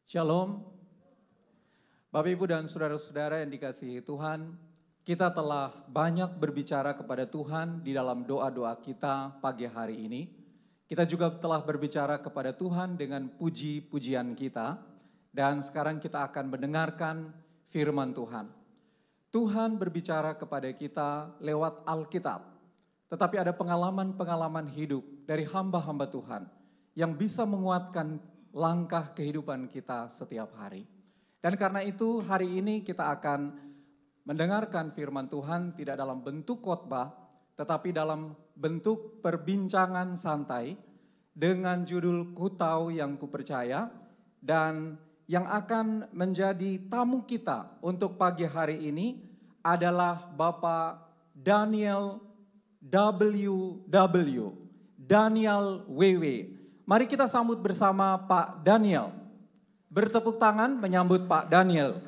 Shalom, Bapak Ibu dan saudara-saudara yang dikasihi Tuhan, kita telah banyak berbicara kepada Tuhan di dalam doa-doa kita pagi hari ini. Kita juga telah berbicara kepada Tuhan dengan puji-pujian kita, dan sekarang kita akan mendengarkan firman Tuhan. Tuhan berbicara kepada kita lewat Alkitab, tetapi ada pengalaman-pengalaman hidup dari hamba-hamba Tuhan yang bisa menguatkan langkah kehidupan kita setiap hari. Dan karena itu hari ini kita akan mendengarkan firman Tuhan tidak dalam bentuk khotbah, tetapi dalam bentuk perbincangan santai dengan judul Ku Tahu Yang Kupercaya. Dan yang akan menjadi tamu kita untuk pagi hari ini adalah Bapak Daniel WW, Daniel WW. Mari kita sambut bersama Pak Daniel. Bertepuk tangan menyambut Pak Daniel.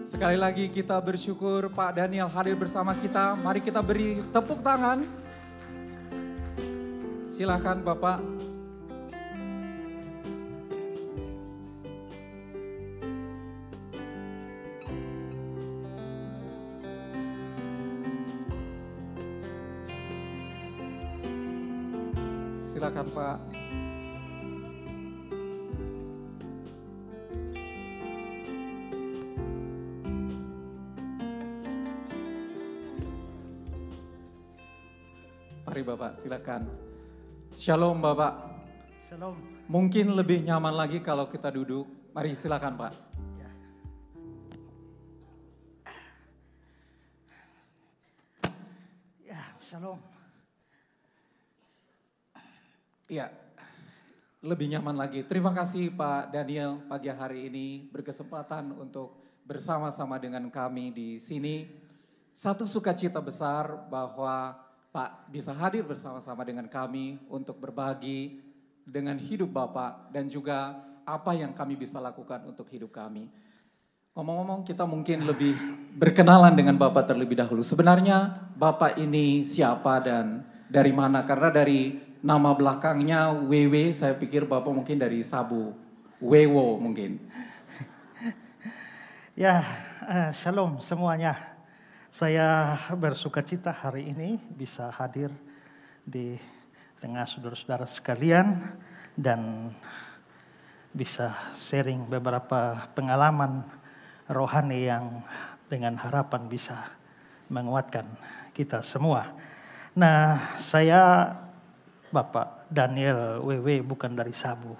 Sekali lagi kita bersyukur Pak Daniel hadir bersama kita. Mari kita beri tepuk tangan. Silakan Bapak. Silakan Pak. Mari Bapak, silakan. Shalom Bapak. Shalom. Mungkin lebih nyaman lagi kalau kita duduk. Mari silakan Pak. Ya, shalom. Ya, lebih nyaman lagi. Terima kasih Pak Daniel pagi hari ini berkesempatan untuk bersama-sama dengan kami di sini. Satu sukacita besar bahwa Pak bisa hadir bersama-sama dengan kami untuk berbagi dengan hidup Bapak dan juga apa yang kami bisa lakukan untuk hidup kami. Ngomong-ngomong kita mungkin lebih berkenalan dengan Bapak terlebih dahulu. Sebenarnya Bapak ini siapa dan dari mana? Karena dari nama belakangnya WW, saya pikir Bapak mungkin dari Sabu, Wewo mungkin. Ya, shalom semuanya. Saya bersukacita hari ini bisa hadir di tengah saudara-saudara sekalian dan bisa sharing beberapa pengalaman rohani yang dengan harapan bisa menguatkan kita semua. Nah, saya Bapak Daniel WW bukan dari Sabu.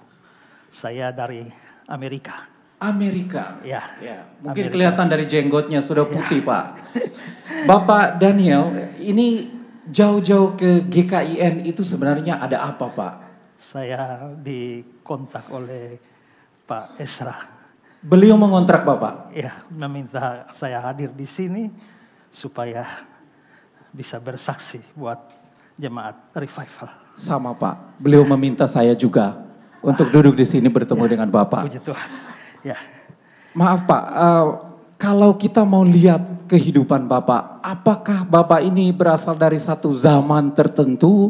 Saya dari Amerika. Amerika. Ya. Mungkin Amerika. Kelihatan dari jenggotnya sudah putih, Pak. Bapak Daniel, ini jauh-jauh ke GKIN itu sebenarnya ada apa, Pak? Saya dikontak oleh Pak Esra. Beliau mengontrak Bapak? Ya, meminta saya hadir di sini supaya bisa bersaksi buat jemaat revival. Sama Pak, beliau meminta saya juga untuk duduk di sini bertemu dengan Bapak. Puji Tuhan. Ya. Maaf Pak, kalau kita mau lihat kehidupan Bapak, apakah Bapak ini berasal dari satu zaman tertentu,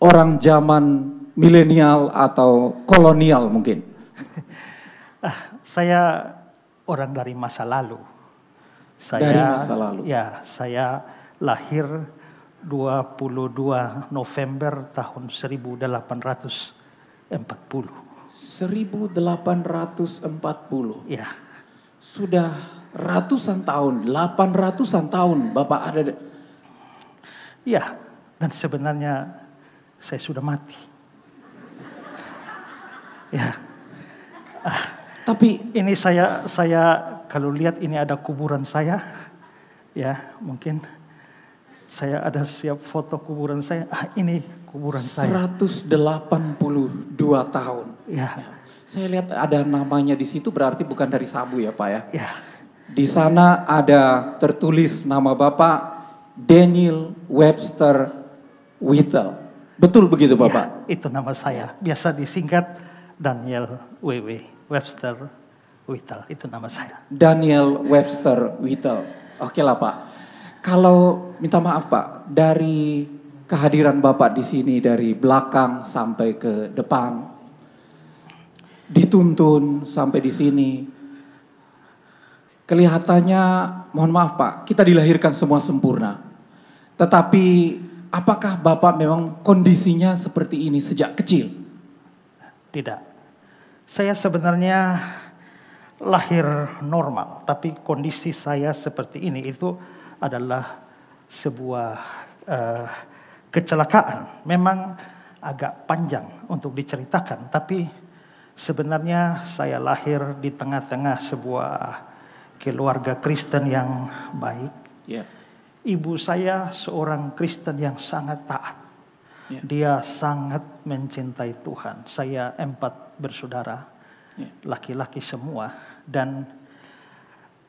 orang zaman milenial atau kolonial mungkin? Saya orang dari masa lalu. Dari masa lalu? Ya, saya lahir 22 November tahun 1840. 1840. Ya. Sudah ratusan tahun, 800-an tahun Bapak ada. Ya, dan sebenarnya saya sudah mati. Ya. Tapi ini saya kalau lihat ini ada kuburan saya. Ya, mungkin saya ada siap foto kuburan saya. Ini kuburan saya. 182 tahun. Ya. Saya lihat ada namanya di situ, berarti bukan dari Sabu ya Pak ya? Ya. Di sana ada tertulis nama Bapak Daniel Webster Whittle. Betul begitu Bapak? Ya, itu nama saya. Biasa disingkat Daniel WW. Webster Whittle, itu nama saya. Daniel Webster Whittle. Oke lah Pak. Kalau minta maaf Pak, dari kehadiran Bapak di sini dari belakang sampai ke depan, dituntun sampai di sini, kelihatannya, mohon maaf Pak, kita dilahirkan semua sempurna. Tetapi apakah Bapak memang kondisinya seperti ini sejak kecil? Tidak. Saya sebenarnya lahir normal, tapi kondisi saya seperti ini itu adalah sebuah kecelakaan. Memang agak panjang untuk diceritakan, tapi sebenarnya saya lahir di tengah-tengah sebuah keluarga Kristen yang baik. Yeah. Ibu saya seorang Kristen yang sangat taat. Yeah. Dia sangat mencintai Tuhan. Saya 4 bersaudara, laki-laki semua. Dan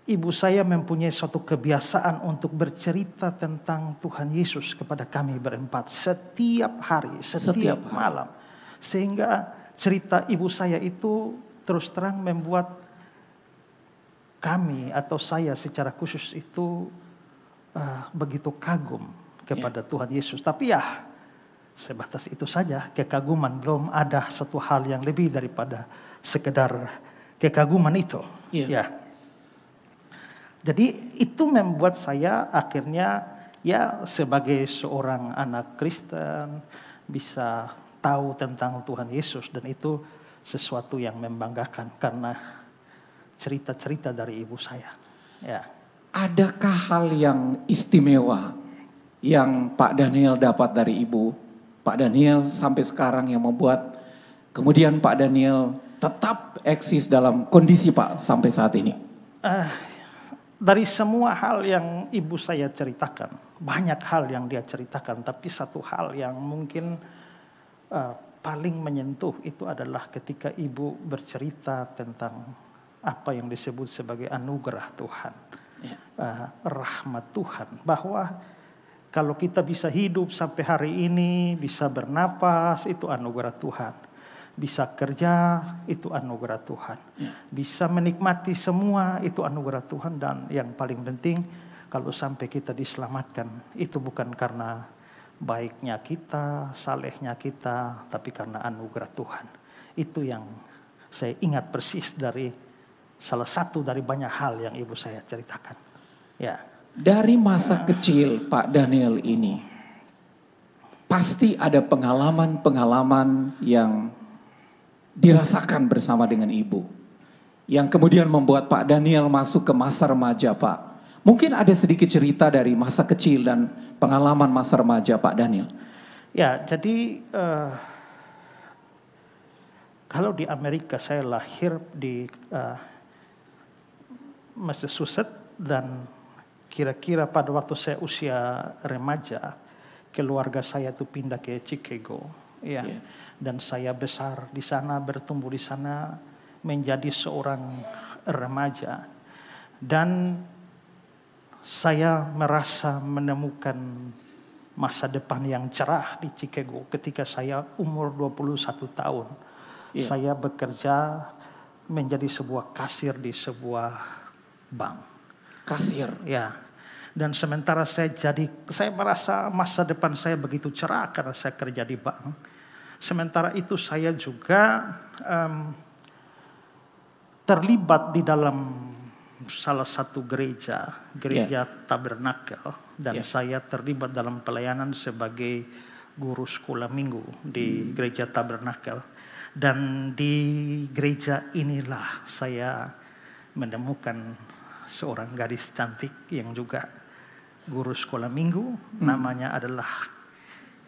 ibu saya mempunyai suatu kebiasaan untuk bercerita tentang Tuhan Yesus kepada kami berempat. Setiap hari, setiap malam. Sehingga cerita ibu saya itu terus terang membuat kami atau saya secara khusus itu begitu kagum kepada Tuhan Yesus. Tapi ya sebatas itu saja, kekaguman, belum ada satu hal yang lebih daripada sekedar kekaguman itu. Ya. Jadi itu membuat saya akhirnya ya sebagai seorang anak Kristen bisa tahu tentang Tuhan Yesus, dan itu sesuatu yang membanggakan karena cerita-cerita dari ibu saya. Ya. Adakah hal yang istimewa yang Pak Daniel dapat dari ibu? Pak Daniel sampai sekarang yang membuat kemudian Pak Daniel tetap eksis dalam kondisi Pak sampai saat ini? Dari semua hal yang ibu saya ceritakan, banyak hal yang dia ceritakan, tapi satu hal yang mungkin paling menyentuh itu adalah ketika ibu bercerita tentang apa yang disebut sebagai anugerah Tuhan, rahmat Tuhan, bahwa kalau kita bisa hidup sampai hari ini, bisa bernapas, itu anugerah Tuhan. Bisa kerja, itu anugerah Tuhan. Bisa menikmati semua, itu anugerah Tuhan. Dan yang paling penting, kalau sampai kita diselamatkan, itu bukan karena baiknya kita, salehnya kita, tapi karena anugerah Tuhan. Itu yang saya ingat persis dari salah satu dari banyak hal yang ibu saya ceritakan. Ya. Dari masa kecil Pak Daniel ini, pasti ada pengalaman-pengalaman yang dirasakan bersama dengan ibu. Yang kemudian membuat Pak Daniel masuk ke masa remaja Pak. Mungkin ada sedikit cerita dari masa kecil dan pengalaman masa remaja Pak Daniel. Ya, jadi kalau di Amerika saya lahir di Massachusetts, dan kira-kira pada waktu saya usia remaja, keluarga saya itu pindah ke Chicago, ya. Dan saya besar di sana, bertumbuh di sana, menjadi seorang remaja. Dan saya merasa menemukan masa depan yang cerah di Chicago ketika saya umur 21 tahun. Saya bekerja menjadi sebuah kasir di sebuah bank. Kasir. Ya. Dan sementara saya merasa masa depan saya begitu cerah karena saya kerja di bank. Sementara itu saya juga terlibat di dalam salah satu gereja Tabernakel, dan saya terlibat dalam pelayanan sebagai guru sekolah minggu di gereja Tabernakel. Dan di gereja inilah saya menemukan seorang gadis cantik yang juga guru sekolah minggu. Namanya adalah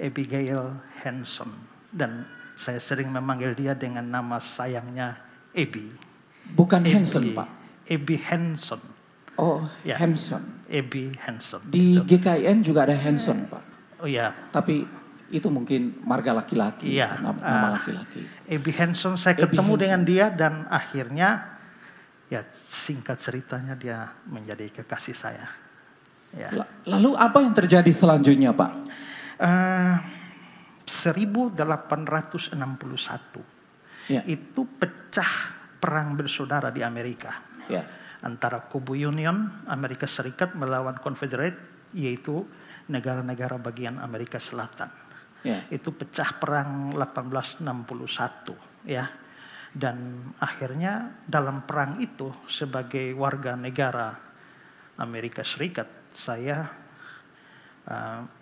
Abigail Hanson. Dan saya sering memanggil dia dengan nama sayangnya Abby. Bukan Hanson, Pak. Abby Hanson. Oh, Ya. Hanson. Abby Hanson. Di GKIN juga ada Hanson, Pak. Oh ya. Tapi itu mungkin marga laki-laki, Iya. nama laki-laki. Abby Hanson, saya Abby ketemu Hanson. dengan dia dan akhirnya, ya singkat ceritanya dia menjadi kekasih saya. Ya. Lalu apa yang terjadi selanjutnya, Pak? 1861 Ya. itu pecah perang bersaudara di Amerika. Ya. Antara kubu Union Amerika Serikat melawan Confederate, yaitu negara-negara bagian Amerika Selatan. Ya. Itu pecah perang 1861 ya. Dan akhirnya dalam perang itu sebagai warga negara Amerika Serikat saya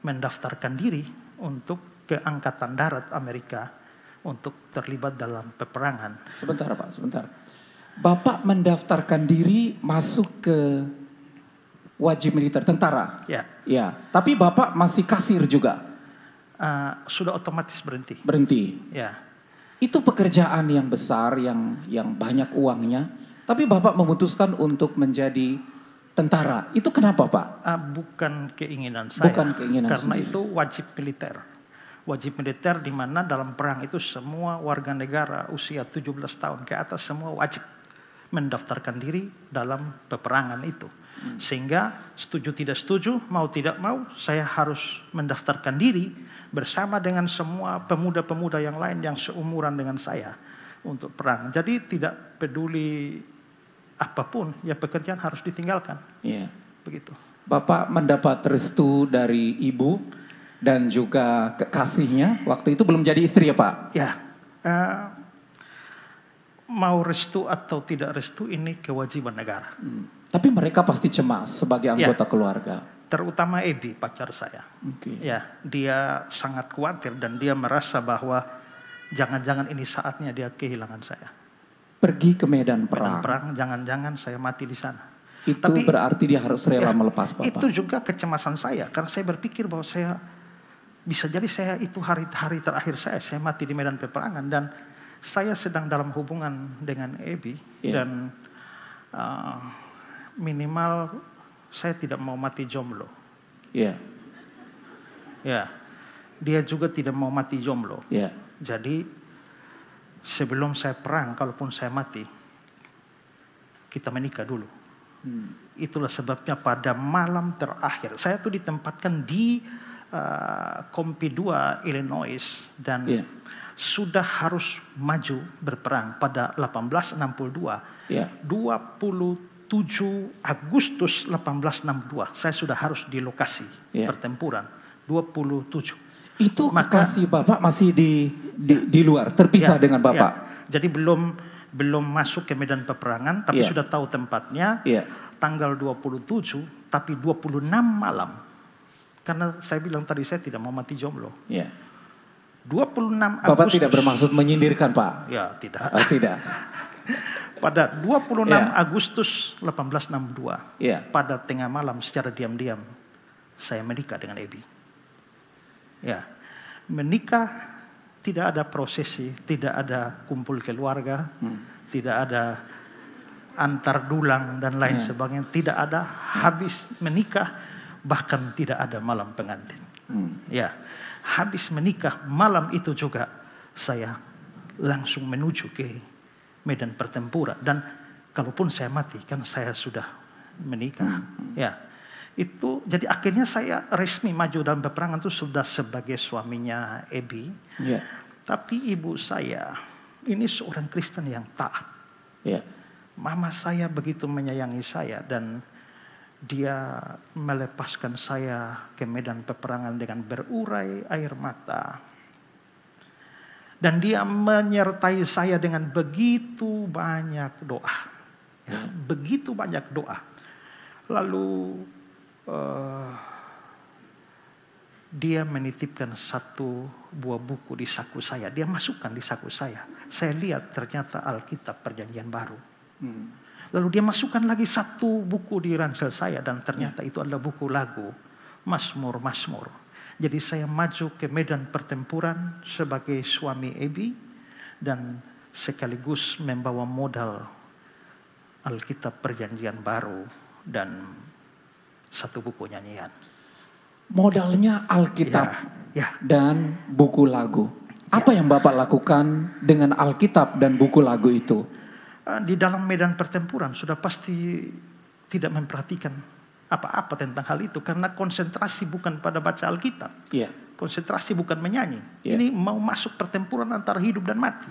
mendaftarkan diri untuk ke Angkatan Darat Amerika untuk terlibat dalam peperangan. Sebentar, Pak, sebentar. Bapak mendaftarkan diri masuk ke wajib militer tentara. Ya. Ya, tapi Bapak masih kasir juga. Sudah otomatis berhenti. Berhenti. Ya. Itu pekerjaan yang besar, yang banyak uangnya. Tapi Bapak memutuskan untuk menjadi tentara. Itu kenapa, Pak? Bukan keinginan saya. Bukan keinginan karena sendiri. itu wajib militer. Wajib militer di mana dalam perang itu semua warga negara usia 17 tahun ke atas semua wajib mendaftarkan diri dalam peperangan itu. Sehingga setuju tidak setuju, mau tidak mau saya harus mendaftarkan diri bersama dengan semua pemuda-pemuda yang lain yang seumuran dengan saya untuk perang. Jadi tidak peduli apapun, ya pekerjaan harus ditinggalkan. Iya. Begitu. Bapak mendapat restu dari ibu dan juga kekasihnya. Waktu itu belum jadi istri ya, Pak? Ya. Mau restu atau tidak restu ini kewajiban negara. Tapi mereka pasti cemas sebagai anggota keluarga. Terutama Edi, pacar saya. Okay. Ya, dia sangat khawatir dan dia merasa bahwa jangan-jangan ini saatnya dia kehilangan saya. Pergi ke medan perang. Medan perang, jangan-jangan saya mati di sana. Itu Tapi, berarti dia harus rela melepas Bapak. Itu juga kecemasan saya karena saya berpikir bahwa saya bisa jadi saya itu hari-hari terakhir saya mati di medan peperangan dan saya sedang dalam hubungan dengan Abby dan minimal saya tidak mau mati jomblo. Iya. Ya, dia juga tidak mau mati jomblo. Iya. Jadi sebelum saya perang, kalaupun saya mati, kita menikah dulu. Itulah sebabnya pada malam terakhir saya tuh ditempatkan di Kompi 2 Illinois dan sudah harus maju berperang pada 1862. 27 Agustus 1862 saya sudah harus di lokasi pertempuran. 27. Itu kekasih Bapak masih di luar, terpisah dengan Bapak. Jadi belum masuk ke medan peperangan, tapi sudah tahu tempatnya. Tanggal 27, tapi 26 malam. Karena saya bilang tadi saya tidak mau mati jomblo. 26 Agustus. Bapak tidak bermaksud menyindirkan, Pak? Ya, tidak. Tidak. Pada 26 Agustus 1862, pada tengah malam secara diam-diam, saya menikah dengan Abby. Ya, menikah tidak ada prosesi, tidak ada kumpul keluarga, tidak ada antar dulang dan lain sebagainya, tidak ada. Habis menikah bahkan tidak ada malam pengantin. Ya, habis menikah malam itu juga saya langsung menuju ke medan pertempuran dan kalaupun saya mati kan saya sudah menikah. Ya, itu jadi akhirnya saya resmi maju dalam peperangan itu sudah sebagai suaminya Abby. Tapi ibu saya ini seorang Kristen yang taat. Mama saya begitu menyayangi saya dan dia melepaskan saya ke medan peperangan dengan berurai air mata. Dan dia menyertai saya dengan begitu banyak doa. Begitu banyak doa. Lalu dia menitipkan satu buah buku di saku saya. Dia masukkan di saku saya. Saya lihat ternyata Alkitab Perjanjian Baru. Lalu dia masukkan lagi satu buku di ransel saya dan ternyata itu adalah buku lagu Mazmur-Mazmur. Jadi saya maju ke medan pertempuran sebagai suami Ebi dan sekaligus membawa modal Alkitab Perjanjian Baru dan satu buku nyanyian. Modalnya Alkitab Ya. dan buku lagu. Apa yang Bapak lakukan dengan Alkitab dan buku lagu itu? Di dalam medan pertempuran sudah pasti tidak memperhatikan apa-apa tentang hal itu. Karena konsentrasi bukan pada baca Alkitab. Yeah. Konsentrasi bukan menyanyi. Yeah. Ini mau masuk pertempuran antara hidup dan mati.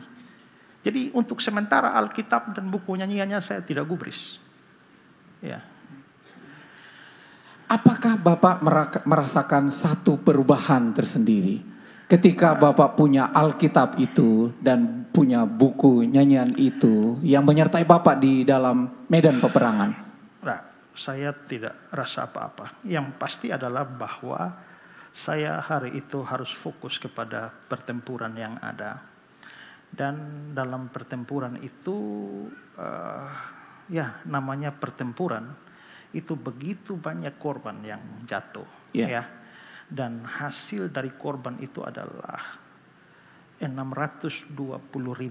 Jadi untuk sementara Alkitab dan buku nyanyiannya saya tidak gubris. Ya. Apakah Bapak merasakan satu perubahan tersendiri ketika Bapak punya Alkitab itu dan punya buku nyanyian itu yang menyertai Bapak di dalam medan peperangan? Nah, saya tidak rasa apa-apa. Yang pasti adalah bahwa saya hari itu harus fokus kepada pertempuran yang ada. Dan dalam pertempuran itu, namanya pertempuran, itu begitu banyak korban yang jatuh. Yeah. Ya. Dan hasil dari korban itu adalah 620.000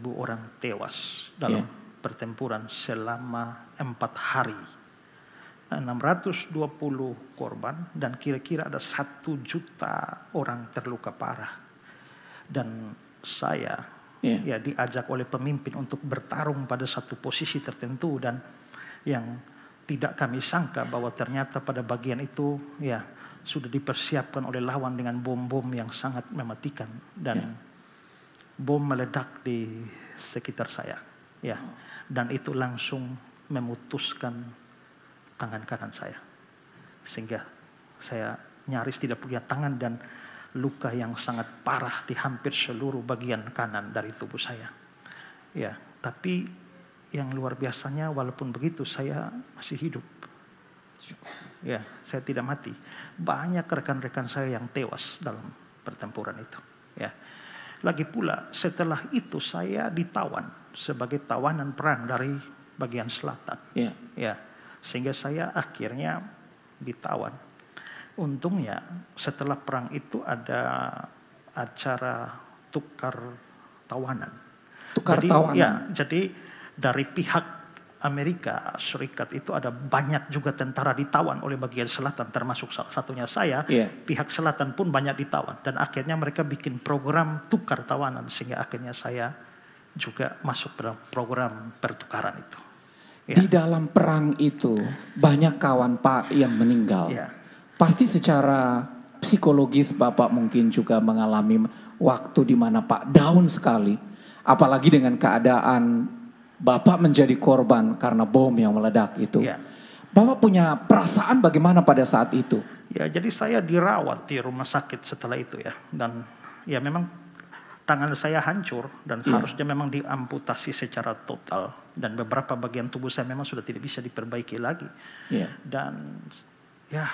orang tewas dalam pertempuran selama 4 hari. 620 korban dan kira-kira ada 1 juta orang terluka parah. Dan saya diajak oleh pemimpin untuk bertarung pada satu posisi tertentu dan yang tidak kami sangka bahwa ternyata pada bagian itu sudah dipersiapkan oleh lawan dengan bom-bom yang sangat mematikan dan bom meledak di sekitar saya. Ya. Dan itu langsung memutuskan tangan kanan saya. Sehingga saya nyaris tidak punya tangan dan luka yang sangat parah di hampir seluruh bagian kanan dari tubuh saya. Ya, tapi yang luar biasanya walaupun begitu saya masih hidup. Ya, saya tidak mati. Banyak rekan-rekan saya yang tewas dalam pertempuran itu. Ya. Lagi pula setelah itu saya ditawan sebagai tawanan perang dari bagian selatan. Ya. Sehingga saya akhirnya ditawan. Untungnya setelah perang itu ada acara tukar tawanan. Tawanan. Ya, jadi dari pihak Amerika Serikat itu ada banyak juga tentara ditawan oleh bagian selatan termasuk salah satunya saya. Pihak selatan pun banyak ditawan dan akhirnya mereka bikin program tukar tawanan sehingga akhirnya saya juga masuk dalam program pertukaran itu. Di dalam perang itu banyak kawan Pak yang meninggal. Pasti secara psikologis Bapak mungkin juga mengalami waktu di mana Pak down sekali. Apalagi dengan keadaan Bapak menjadi korban karena bom yang meledak itu. Bapak punya perasaan bagaimana pada saat itu? Ya, jadi saya dirawat di rumah sakit setelah itu ya. Dan ya memang tangan saya hancur dan harusnya memang diamputasi secara total. Dan beberapa bagian tubuh saya memang sudah tidak bisa diperbaiki lagi. Dan ya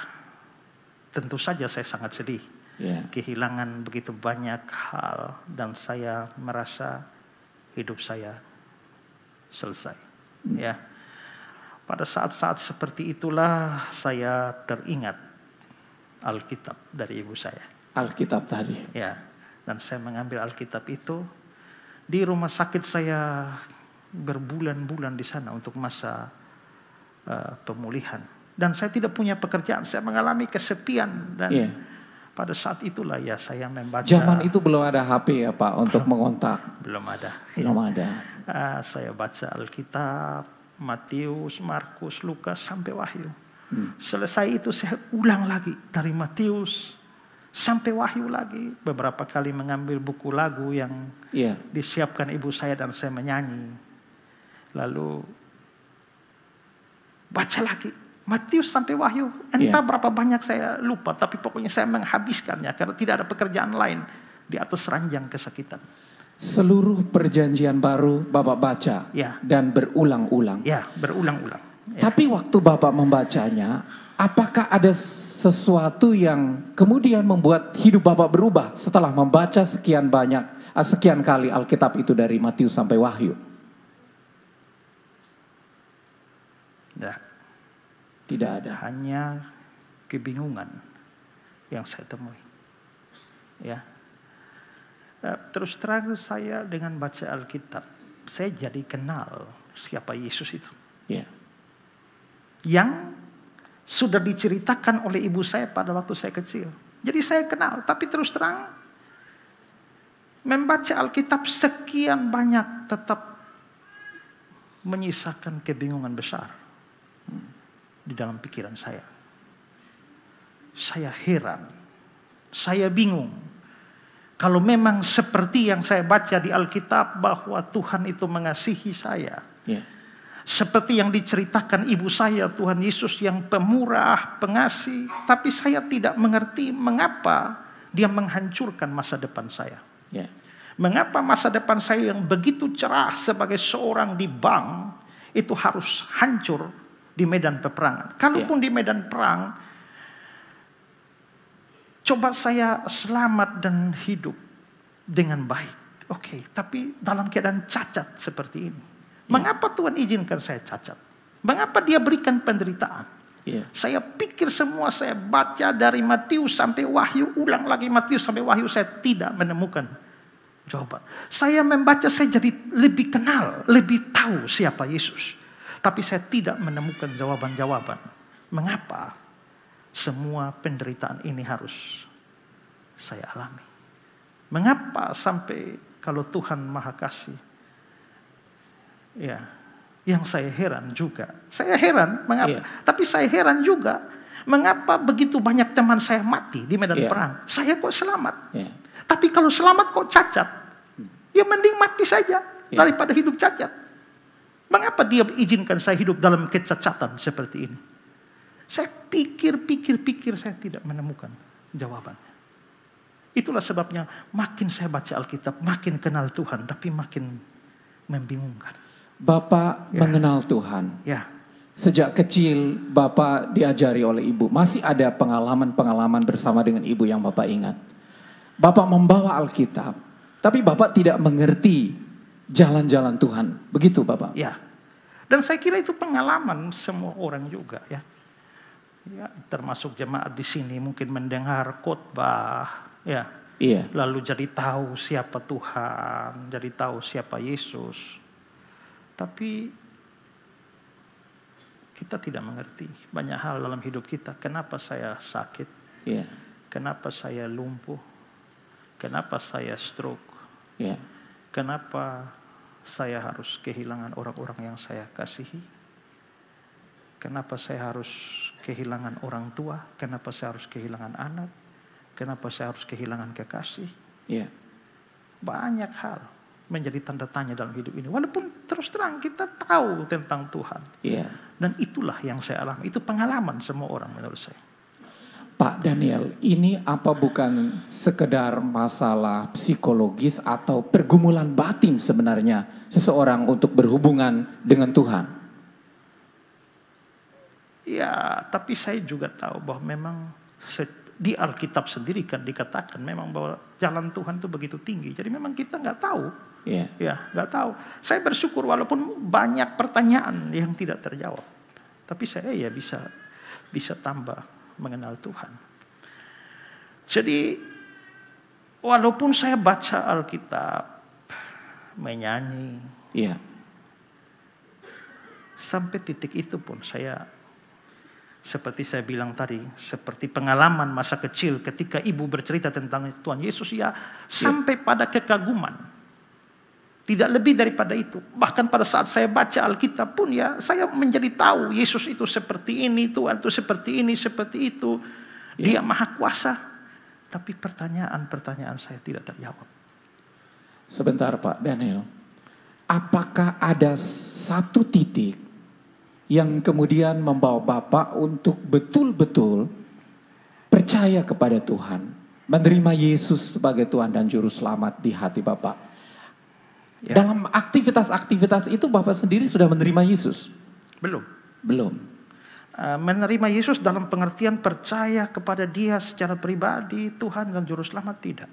tentu saja saya sangat sedih. Kehilangan begitu banyak hal dan saya merasa hidup saya selesai. Ya. Pada saat-saat seperti itulah saya teringat Alkitab dari ibu saya. Alkitab tadi. Ya. Dan saya mengambil Alkitab itu di rumah sakit saya berbulan-bulan di sana untuk masa pemulihan. Dan saya tidak punya pekerjaan, saya mengalami kesepian dan pada saat itulah ya saya membaca. Zaman itu belum ada HP ya Pak untuk mengontak. Belum ada. Belum ada. Saya baca Alkitab, Matius, Markus, Lukas sampai Wahyu. Selesai itu saya ulang lagi dari Matius sampai Wahyu lagi. Beberapa kali mengambil buku lagu yang disiapkan ibu saya dan saya menyanyi. Lalu baca lagi Matius sampai Wahyu. Entah berapa banyak saya lupa, tapi pokoknya saya menghabiskannya karena tidak ada pekerjaan lain di atas ranjang kesakitan. Seluruh perjanjian baru Bapak baca dan berulang-ulang. Ya, berulang-ulang. Tapi waktu Bapak membacanya, apakah ada sesuatu yang kemudian membuat hidup Bapak berubah setelah membaca sekian kali Alkitab itu dari Matius sampai Wahyu? Tidak ada. Hanya kebingungan yang saya temui. Ya. Terus terang saya dengan baca Alkitab, saya jadi kenal siapa Yesus itu. Ya. Yang sudah diceritakan oleh ibu saya pada waktu saya kecil. Jadi saya kenal, tapi terus terang membaca Alkitab sekian banyak tetap menyisakan kebingungan besar di dalam pikiran saya. Saya heran, saya bingung. Kalau memang seperti yang saya baca di Alkitab bahwa Tuhan itu mengasihi saya. Ya. Seperti yang diceritakan ibu saya, Tuhan Yesus yang pemurah, pengasih. Tapi saya tidak mengerti mengapa dia menghancurkan masa depan saya. Ya. Mengapa masa depan saya yang begitu cerah sebagai seorang di bank itu harus hancur di medan peperangan. Kalaupun di medan perang, coba saya selamat dan hidup dengan baik. Oke, tapi dalam keadaan cacat seperti ini. Mengapa Tuhan izinkan saya cacat? Mengapa dia berikan penderitaan? Saya pikir semua, saya baca dari Matius sampai Wahyu, ulang lagi Matius sampai Wahyu, saya tidak menemukan jawaban. Saya membaca, saya jadi lebih kenal, lebih tahu siapa Yesus. Tapi saya tidak menemukan jawaban-jawaban. Mengapa semua penderitaan ini harus saya alami? Mengapa sampai kalau Tuhan Maha Kasih? Ya, yang saya heran juga. Saya heran mengapa? Tapi saya heran juga mengapa begitu banyak teman saya mati di medan perang. Saya kok selamat. Tapi kalau selamat kok cacat. Ya mending mati saja daripada hidup cacat. Mengapa dia izinkan saya hidup dalam kecacatan seperti ini? Saya pikir, saya tidak menemukan jawabannya. Itulah sebabnya makin saya baca Alkitab, makin kenal Tuhan, tapi makin membingungkan. Bapak mengenal Tuhan. Ya. Sejak kecil Bapak diajari oleh ibu. Masih ada pengalaman-pengalaman bersama dengan ibu yang Bapak ingat. Bapak membawa Alkitab, tapi Bapak tidak mengerti jalan-jalan Tuhan. Begitu Bapak? Ya. Dan saya kira itu pengalaman semua orang juga ya. Ya, termasuk jemaat di sini mungkin mendengar khotbah ya. Iya. Lalu jadi tahu siapa Tuhan, jadi tahu siapa Yesus. Tapi kita tidak mengerti banyak hal dalam hidup kita. Kenapa saya sakit? Iya. Kenapa saya lumpuh? Kenapa saya stroke? Iya. Kenapa saya harus kehilangan orang-orang yang saya kasihi? Kenapa saya harus kehilangan orang tua? Kenapa saya harus kehilangan anak? Kenapa saya harus kehilangan kekasih? Iya. Banyak hal menjadi tanda tanya dalam hidup ini. Walaupun terus terang kita tahu tentang Tuhan. Iya. Dan itulah yang saya alami. Itu pengalaman semua orang menurut saya. Pak Daniel, ini apa bukan sekedar masalah psikologis atau pergumulan batin sebenarnya seseorang untuk berhubungan dengan Tuhan? Ya, tapi saya juga tahu bahwa memang di Alkitab sendiri kan dikatakan memang bahwa jalan Tuhan itu begitu tinggi. Jadi memang kita nggak tahu. Ya, nggak tahu. Saya bersyukur walaupun banyak pertanyaan yang tidak terjawab. Tapi saya ya bisa tambah mengenal Tuhan. Jadi walaupun saya baca Alkitab, menyanyi, sampai titik itu pun saya, seperti saya bilang tadi, seperti pengalaman masa kecil ketika ibu bercerita tentang Tuhan Yesus, sampai pada kekaguman. Tidak lebih daripada itu. Bahkan pada saat saya baca Alkitab pun saya menjadi tahu Yesus itu seperti ini, Tuhan itu seperti ini, seperti itu. Dia Maha Kuasa. Tapi pertanyaan-pertanyaan saya tidak terjawab. Sebentar Pak Daniel. Apakah ada satu titik yang kemudian membawa Bapak untuk betul-betul percaya kepada Tuhan, menerima Yesus sebagai Tuhan dan Juru Selamat di hati Bapak? Dalam aktivitas-aktivitas itu Bapak sendiri sudah menerima Yesus? Belum. Menerima Yesus dalam pengertian percaya kepada Dia secara pribadi, Tuhan dan Juru Selamat, tidak.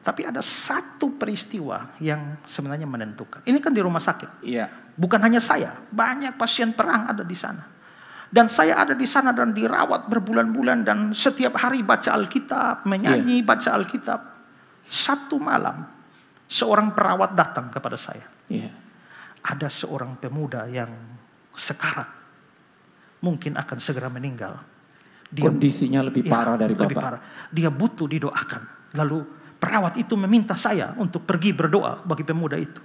Tapi ada satu peristiwa yang sebenarnya menentukan. Ini kan di rumah sakit. Iya. Bukan hanya saya, banyak pasien perang ada di sana. Dan saya ada di sana dan dirawat berbulan-bulan dan setiap hari baca Alkitab, menyanyi, baca Alkitab. Satu malam seorang perawat datang kepada saya. Ada seorang pemuda yang sekarat, mungkin akan segera meninggal. Kondisinya lebih parah dari Bapak. Lebih parah. Dia butuh didoakan. Lalu perawat itu meminta saya untuk pergi berdoa bagi pemuda itu.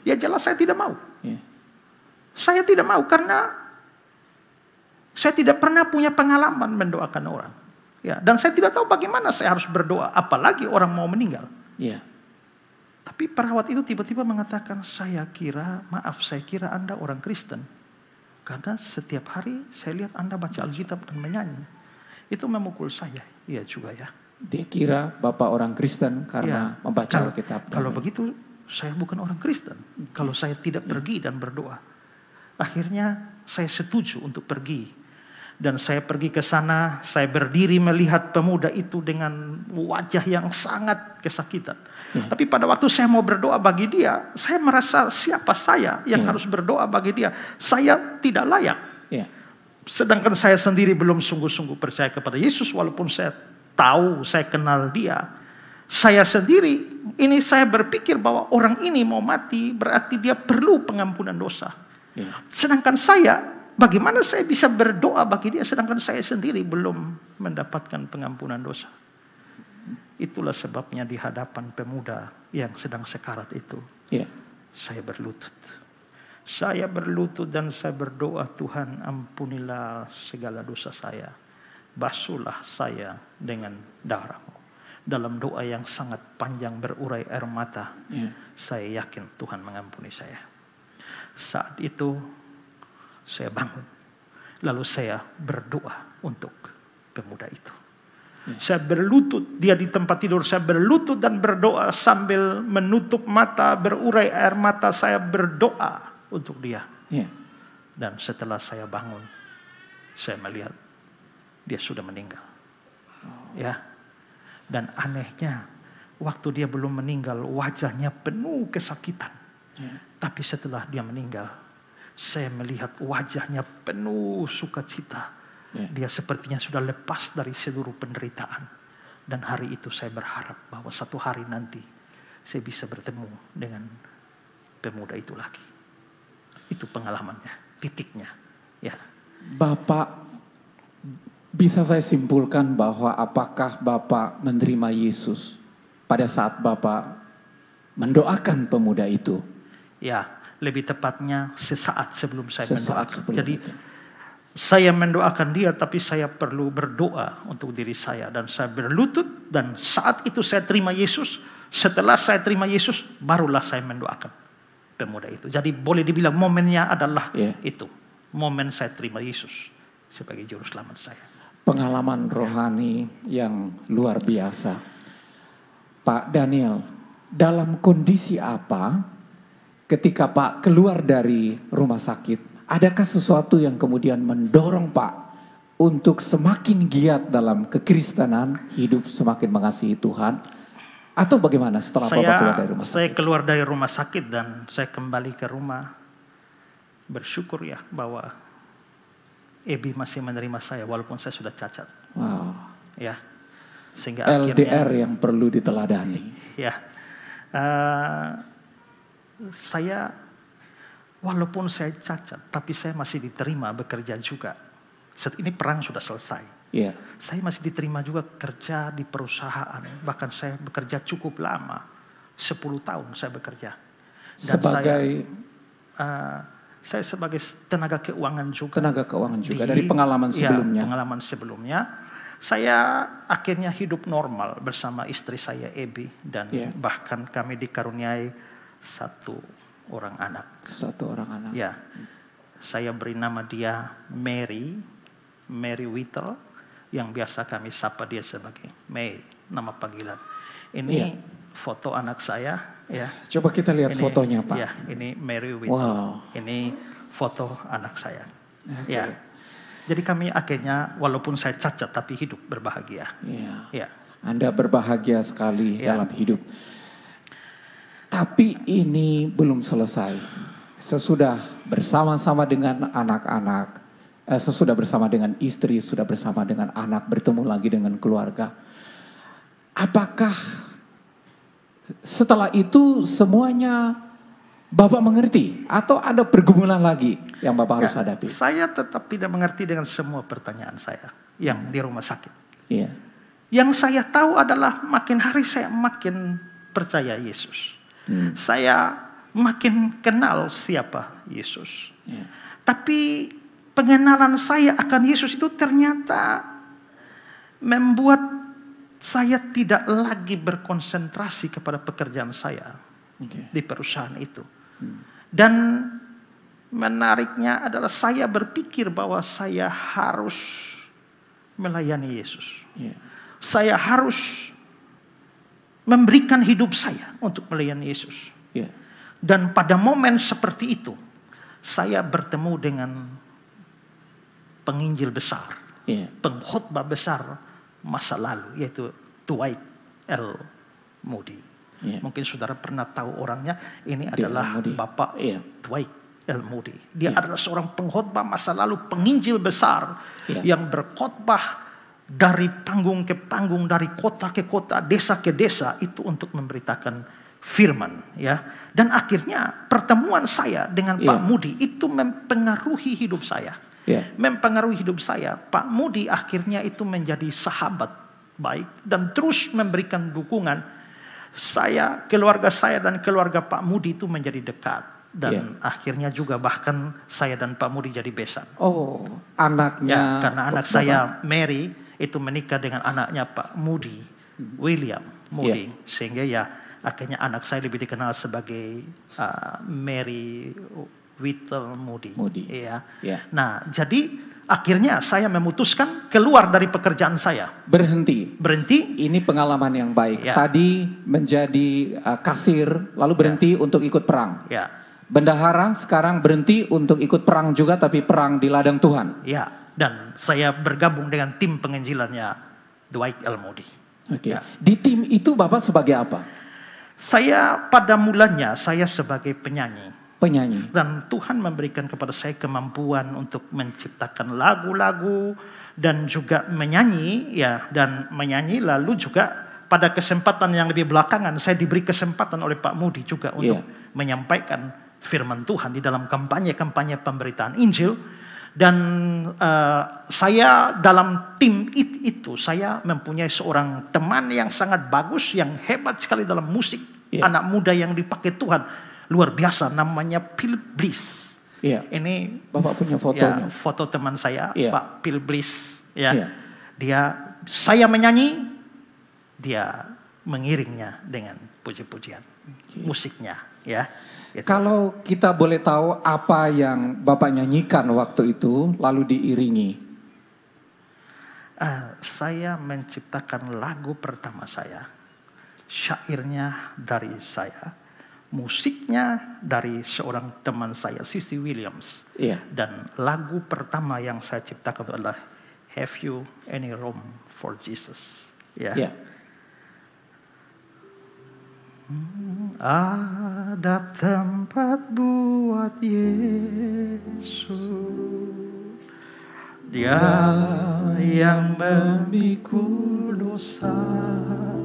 Ya jelas saya tidak mau. Saya tidak mau karena saya tidak pernah punya pengalaman mendoakan orang. Dan saya tidak tahu bagaimana saya harus berdoa, apalagi orang mau meninggal. Tapi perawat itu tiba-tiba mengatakan, saya kira Anda orang Kristen. Karena setiap hari saya lihat Anda baca Alkitab dan menyanyi. Itu memukul saya. Iya juga ya. Dia kira Bapak orang Kristen karena membaca Alkitab. Kalau begitu saya bukan orang Kristen. Kalau saya tidak pergi dan berdoa. Akhirnya saya setuju untuk pergi. Dan saya pergi ke sana, saya berdiri melihat pemuda itu dengan wajah yang sangat kesakitan. Tapi pada waktu saya mau berdoa bagi dia, saya merasa siapa saya yang harus berdoa bagi dia. Saya tidak layak. Sedangkan saya sendiri belum sungguh-sungguh percaya kepada Yesus, walaupun saya tahu, saya kenal dia. Saya sendiri, ini saya berpikir bahwa orang ini mau mati, berarti dia perlu pengampunan dosa. Sedangkan saya, bagaimana saya bisa berdoa bagi dia sedangkan saya sendiri belum mendapatkan pengampunan dosa. Itulah sebabnya di hadapan pemuda yang sedang sekarat itu, saya berlutut. Saya berlutut dan saya berdoa, Tuhan ampunilah segala dosa saya. Basuhlah saya dengan darah-Mu. Dalam doa yang sangat panjang berurai air mata, saya yakin Tuhan mengampuni saya. Saat itu saya bangun, lalu saya berdoa untuk pemuda itu. Saya berlutut, dia di tempat tidur, saya berlutut dan berdoa sambil menutup mata, berurai air mata, saya berdoa untuk dia. Dan setelah saya bangun, saya melihat dia sudah meninggal. Dan anehnya, waktu dia belum meninggal, wajahnya penuh kesakitan. Tapi setelah dia meninggal, saya melihat wajahnya penuh sukacita. Dia sepertinya sudah lepas dari seluruh penderitaan. Dan hari itu saya berharap bahwa satu hari nanti saya bisa bertemu dengan pemuda itu lagi. Itu pengalamannya, titiknya. Bapak, bisa saya simpulkan bahwa apakah Bapak menerima Yesus pada saat Bapak mendoakan pemuda itu? Lebih tepatnya sesaat sebelum saya mendoakan. Jadi saya mendoakan dia, tapi saya perlu berdoa untuk diri saya. Dan saya berlutut, dan saat itu saya terima Yesus. Setelah saya terima Yesus, barulah saya mendoakan pemuda itu. Jadi boleh dibilang momennya adalah itu. Momen saya terima Yesus sebagai juru selamat saya. Pengalaman rohani yang luar biasa. Pak Daniel, dalam kondisi apa ketika Pak keluar dari rumah sakit, adakah sesuatu yang kemudian mendorong Pak untuk semakin giat dalam kekristenan, hidup semakin mengasihi Tuhan? Atau bagaimana setelah Bapak keluar dari rumah sakit? Saya keluar dari rumah sakit dan saya kembali ke rumah. Bersyukur bahwa Ebi masih menerima saya walaupun saya sudah cacat. Sehingga LDR yang perlu diteladani. Saya walaupun saya cacat, tapi saya masih diterima bekerja juga. Saat ini perang sudah selesai. Saya masih diterima juga kerja di perusahaan. Bahkan saya bekerja cukup lama. 10 tahun saya bekerja. Dan saya sebagai tenaga keuangan juga. Tenaga keuangan juga dari pengalaman sebelumnya. Pengalaman sebelumnya. Saya akhirnya hidup normal bersama istri saya Ebi. Dan bahkan kami dikaruniai satu orang anak. Saya beri nama dia Mary Whittle, yang biasa kami sapa dia sebagai May, nama panggilan. Ini foto anak saya. Coba kita lihat fotonya, Pak. Ini Mary Whittle. Ini foto anak saya. Jadi kami akhirnya walaupun saya cacat tapi hidup berbahagia. Anda berbahagia sekali dalam hidup. Tapi ini belum selesai. Sesudah bersama-sama dengan anak-anak, sesudah bersama dengan istri, sudah bersama dengan anak, bertemu lagi dengan keluarga. Apakah setelah itu semuanya Bapak mengerti atau ada pergumulan lagi yang Bapak harus hadapi? Saya tetap tidak mengerti dengan semua pertanyaan saya yang di rumah sakit. Iya. Yang saya tahu adalah makin hari saya makin percaya Yesus. Saya makin kenal siapa Yesus. Iya. Tapi pengenalan saya akan Yesus itu ternyata membuat saya tidak lagi berkonsentrasi kepada pekerjaan saya di perusahaan itu. Dan menariknya adalah saya berpikir bahwa saya harus melayani Yesus. Saya harus memberikan hidup saya untuk melayani Yesus. Dan pada momen seperti itu, saya bertemu dengan penginjil besar, pengkhotbah besar masa lalu, yaitu Dwight L. Moody. Mungkin saudara pernah tahu orangnya. Ini adalah Bapak Dwight L. Moody. Dia adalah seorang pengkhotbah masa lalu, penginjil besar yang berkhotbah dari panggung ke panggung, dari kota ke kota, desa ke desa, itu untuk memberitakan firman, ya. Dan akhirnya pertemuan saya dengan Pak Moody itu mempengaruhi hidup saya. Mempengaruhi hidup saya. Pak Moody akhirnya itu menjadi sahabat baik dan terus memberikan dukungan. Keluarga saya dan keluarga Pak Moody itu menjadi dekat. Dan akhirnya juga bahkan saya dan Pak Moody jadi besan. Oh, anaknya. Karena anak saya Mary itu menikah dengan anaknya Pak Moody, William Moody. Sehingga akhirnya anak saya lebih dikenal sebagai Mary Whittle Moody. Nah, jadi akhirnya saya memutuskan keluar dari pekerjaan saya. Berhenti. Ini pengalaman yang baik. Tadi menjadi kasir, lalu berhenti untuk ikut perang. Bendahara sekarang berhenti untuk ikut perang juga, tapi perang di ladang Tuhan. Dan saya bergabung dengan tim penginjilannya Dwight L. Moody. Di tim itu Bapak sebagai apa? Saya pada mulanya saya sebagai penyanyi. Dan Tuhan memberikan kepada saya kemampuan untuk menciptakan lagu-lagu dan juga menyanyi, dan menyanyi. Lalu juga pada kesempatan yang lebih belakangan saya diberi kesempatan oleh Pak Moody juga untuk menyampaikan firman Tuhan di dalam kampanye-kampanye pemberitaan Injil. Dan saya dalam tim itu saya mempunyai seorang teman yang sangat bagus, yang hebat sekali dalam musik, anak muda yang dipakai Tuhan. Luar biasa, namanya Phil Bliss. Ini Bapak punya fotonya. Foto teman saya, Pak Phil Bliss. Saya menyanyi, dia mengiringnya dengan puji-pujian musiknya. Gitu. Kalau kita boleh tahu apa yang Bapak nyanyikan waktu itu, lalu diiringi. Saya menciptakan lagu pertama saya, syairnya dari saya. Musiknya dari seorang teman saya, Sissy Williams. Dan lagu pertama yang saya ciptakan itu adalah Have You Any Room for Jesus? Ada tempat buat Yesus, Dia yang memikul dosamu.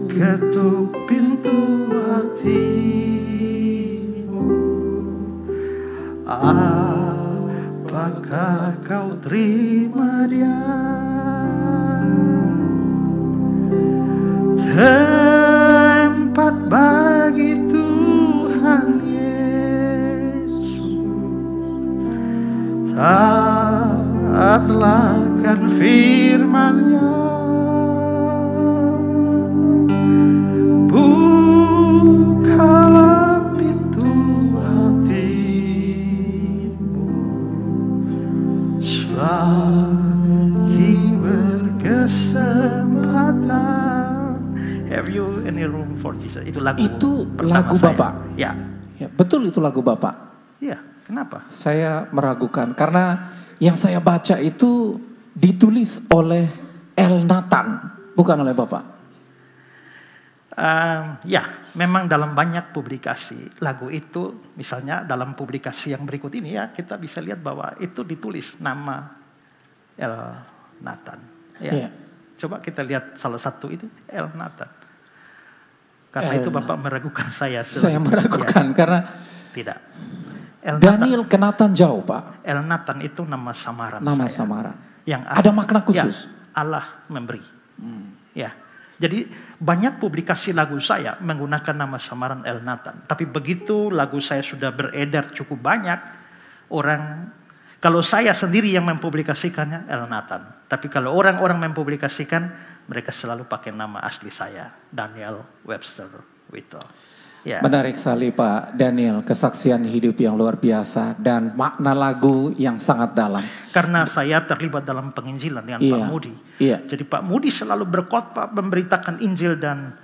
Ketuk pintu hatimu. Apakah kau terima Dia? Tempat bagi Tuhan Yesus. Taatlah kan firman-Nya. Have You Any Room for Jesus? Itu lagu Bapak. Ya, betul itu lagu Bapak. Kenapa? Saya meragukan karena yang saya baca itu ditulis oleh El Nathan, bukan oleh Bapak. Ya, memang dalam banyak publikasi lagu itu, misalnya dalam publikasi yang berikut ini ya, kita bisa lihat bahwa itu ditulis nama El Nathan. Ya. Yeah. Coba kita lihat salah satu itu El Nathan. Karena itu Bapak meragukan saya. Saya meragukan karena tidak. Daniel ke Nathan jauh, Pak. El Nathan itu nama samaran. Nama saya. samaran. Yang ada makna khusus. Ya, Allah memberi. Ya. Jadi banyak publikasi lagu saya menggunakan nama samaran El Nathan. Tapi begitu lagu saya sudah beredar cukup banyak, orang, kalau saya sendiri yang mempublikasikannya El Nathan. Tapi kalau orang-orang mempublikasikan, mereka selalu pakai nama asli saya, Daniel Webster Whittle. Ya. Menarik sekali Pak Daniel, kesaksian hidup yang luar biasa dan makna lagu yang sangat dalam. Karena saya terlibat dalam penginjilan dengan Pak Moody. Jadi Pak Moody selalu berkhotbah, memberitakan Injil dan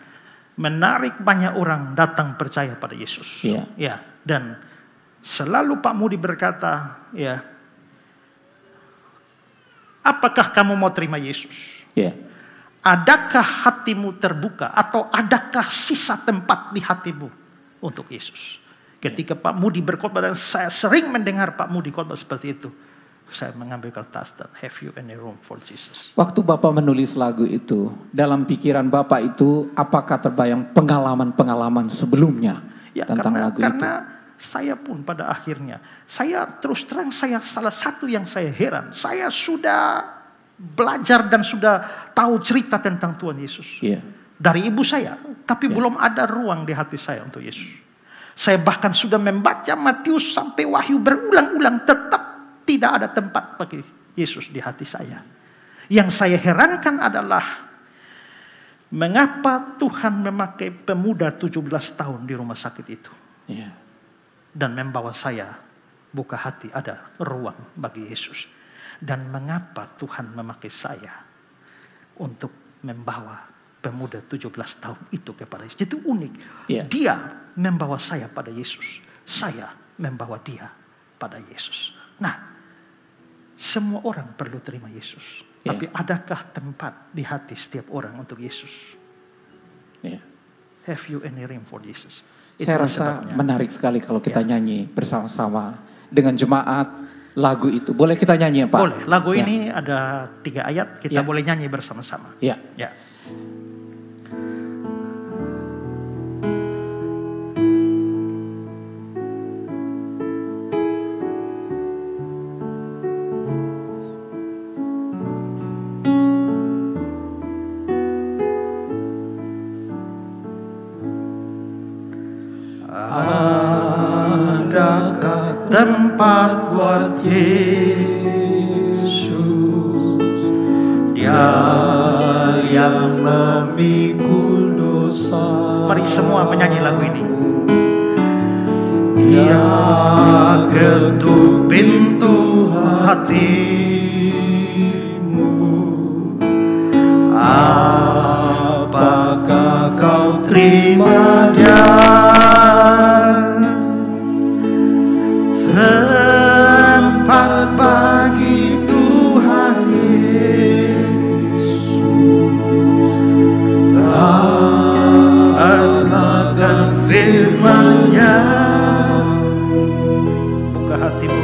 menarik banyak orang datang percaya pada Yesus. Ya. Dan selalu Pak Moody berkata, ya, apakah kamu mau terima Yesus? Adakah hatimu terbuka atau adakah sisa tempat di hatimu untuk Yesus? Ketika Pak Moody berkhotbah dan saya sering mendengar Pak Moody khotbah seperti itu, saya mengambil kertas dan have you any room for Jesus. Waktu Bapak menulis lagu itu, dalam pikiran Bapak itu apakah terbayang pengalaman-pengalaman sebelumnya tentang lagu itu? Karena saya pun pada akhirnya, saya terus terang saya salah satu yang saya heran, saya sudah belajar dan sudah tahu cerita tentang Tuhan Yesus. Dari ibu saya, tapi belum ada ruang di hati saya untuk Yesus. Saya bahkan sudah membaca Matius sampai Wahyu berulang-ulang, tetap tidak ada tempat bagi Yesus di hati saya. Yang saya herankan adalah mengapa Tuhan memakai pemuda 17 tahun di rumah sakit itu. Dan membawa saya buka hati, ada ruang bagi Yesus. Dan mengapa Tuhan memakai saya untuk membawa pemuda 17 tahun itu kepada Yesus. Itu unik. Dia membawa saya pada Yesus. Saya membawa dia pada Yesus. Nah, semua orang perlu terima Yesus. Tapi adakah tempat di hati setiap orang untuk Yesus? Have you any room for Jesus? Saya rasa menarik sekali kalau kita nyanyi bersama-sama dengan jemaat lagu itu. Boleh kita nyanyi ya Pak? Boleh. Lagu ini ada 3 ayat, kita boleh nyanyi bersama-sama. Ya. Adakah tempat buat Yesus, Dia yang memikul dosa. Mari semua menyanyi lagu ini. Dia ketuk pintu hatimu. Apakah kau terima Dia? Tempat bagi Tuhan Yesus, taatkan firman-Nya. Buka hatimu,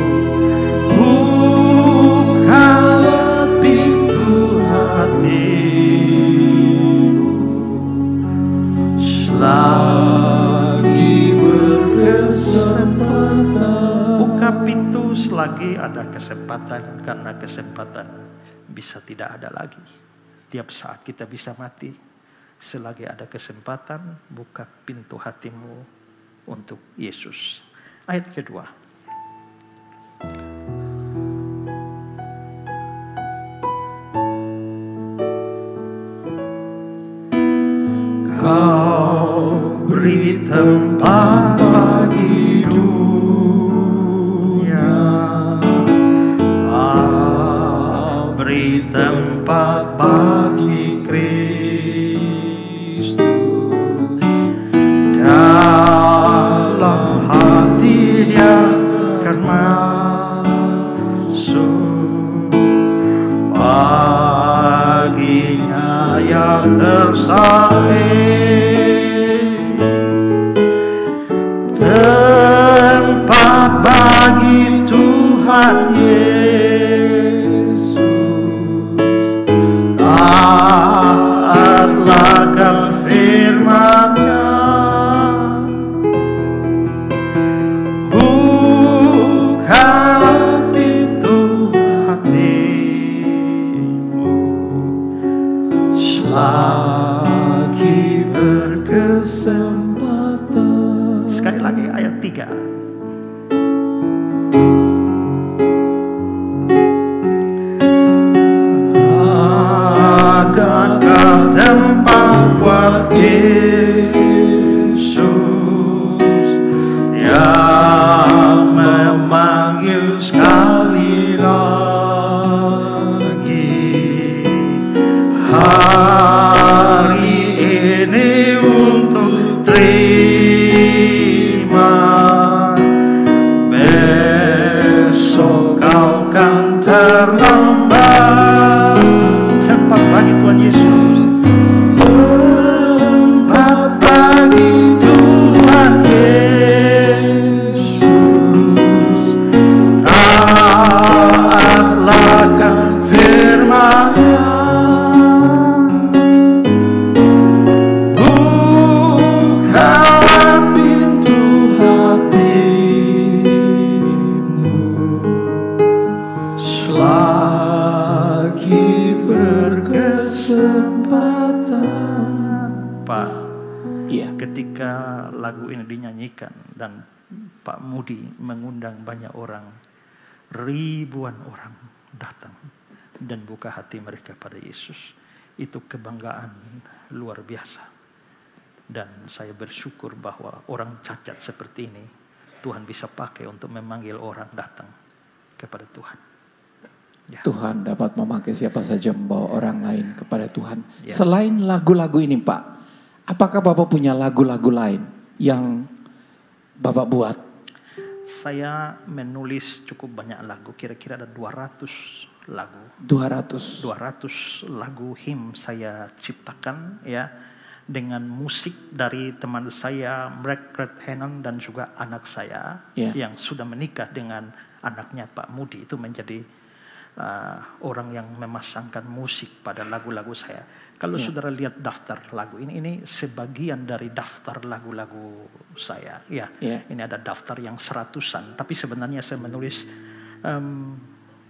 bukalah pintu hatimu, selagi berkesempatan. Buka pintu selagi ada kesempatan, karena kesempatan bisa tidak ada lagi. Tiap saat kita bisa mati. Selagi ada kesempatan, buka pintu hatimu untuk Yesus. Ayat kedua. Kau beri tempat bagi dunia, beri tempat bagi Kristus dalam hati Dia akan masuk baginya yang tersalib. Tuhan Yesus, taatlah akan firman-Nya, bukalah pintu hatimu selagi berkesempatan. Sekali lagi ayat 3. Adakah tempat buat Yesus yang memanggil sekali lagi hari ini untuk terima, besok kau kan terlambat. Tempat bagi Tuhan Yesus, tempat bagi Tuhan Yesus, taatlah akan firman-Nya, bukalah pintu hatimu selagi berkesempatan. Pak, Iya. ketika lagu ini dinyanyikan dan Pak Mudi mengundang banyak orang, ribuan orang datang dan buka hati mereka pada Yesus, itu kebanggaan luar biasa. Dan saya bersyukur bahwa orang cacat seperti ini Tuhan bisa pakai untuk memanggil orang datang kepada Tuhan. Ya. Tuhan dapat memakai siapa saja membawa orang lain kepada Tuhan. Ya. Selain lagu-lagu ini Pak, apakah Bapak punya lagu-lagu lain yang Bapak buat? Saya menulis cukup banyak lagu, kira-kira ada 200 lagu. 200 lagu hymn saya ciptakan ya, dengan musik dari teman saya Mark Hannon dan juga anak saya yang sudah menikah dengan anaknya Pak Mudi, itu menjadi orang yang memasangkan musik pada lagu-lagu saya. Kalau saudara lihat daftar lagu ini sebagian dari daftar lagu-lagu saya. Ya, ini ada daftar yang 100-an, tapi sebenarnya saya menulis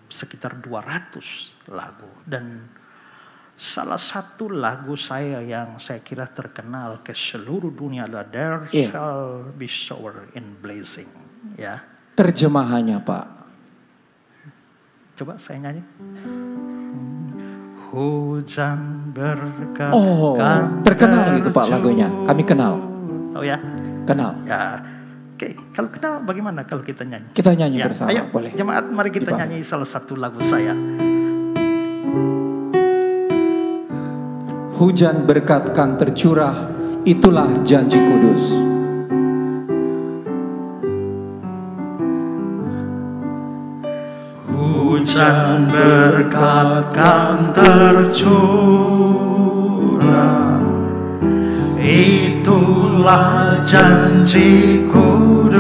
sekitar 200 lagu. Dan salah satu lagu saya yang saya kira terkenal ke seluruh dunia adalah There Shall Be Shower in Blazing. Ya. Terjemahannya Pak. Coba saya nyanyi. Hujan berkat. Oh, terkenal itu Pak lagunya. Kami kenal. Oh ya? Kenal. Ya. Oke, kalau kenal bagaimana kalau kita nyanyi? Kita nyanyi bersama, ayo, boleh. Jemaat, mari kita nyanyi salah satu lagu saya. Hujan berkat kan tercurah, itulah janji kudus. Hujan berkat kan tercurah, itulah janji kudus.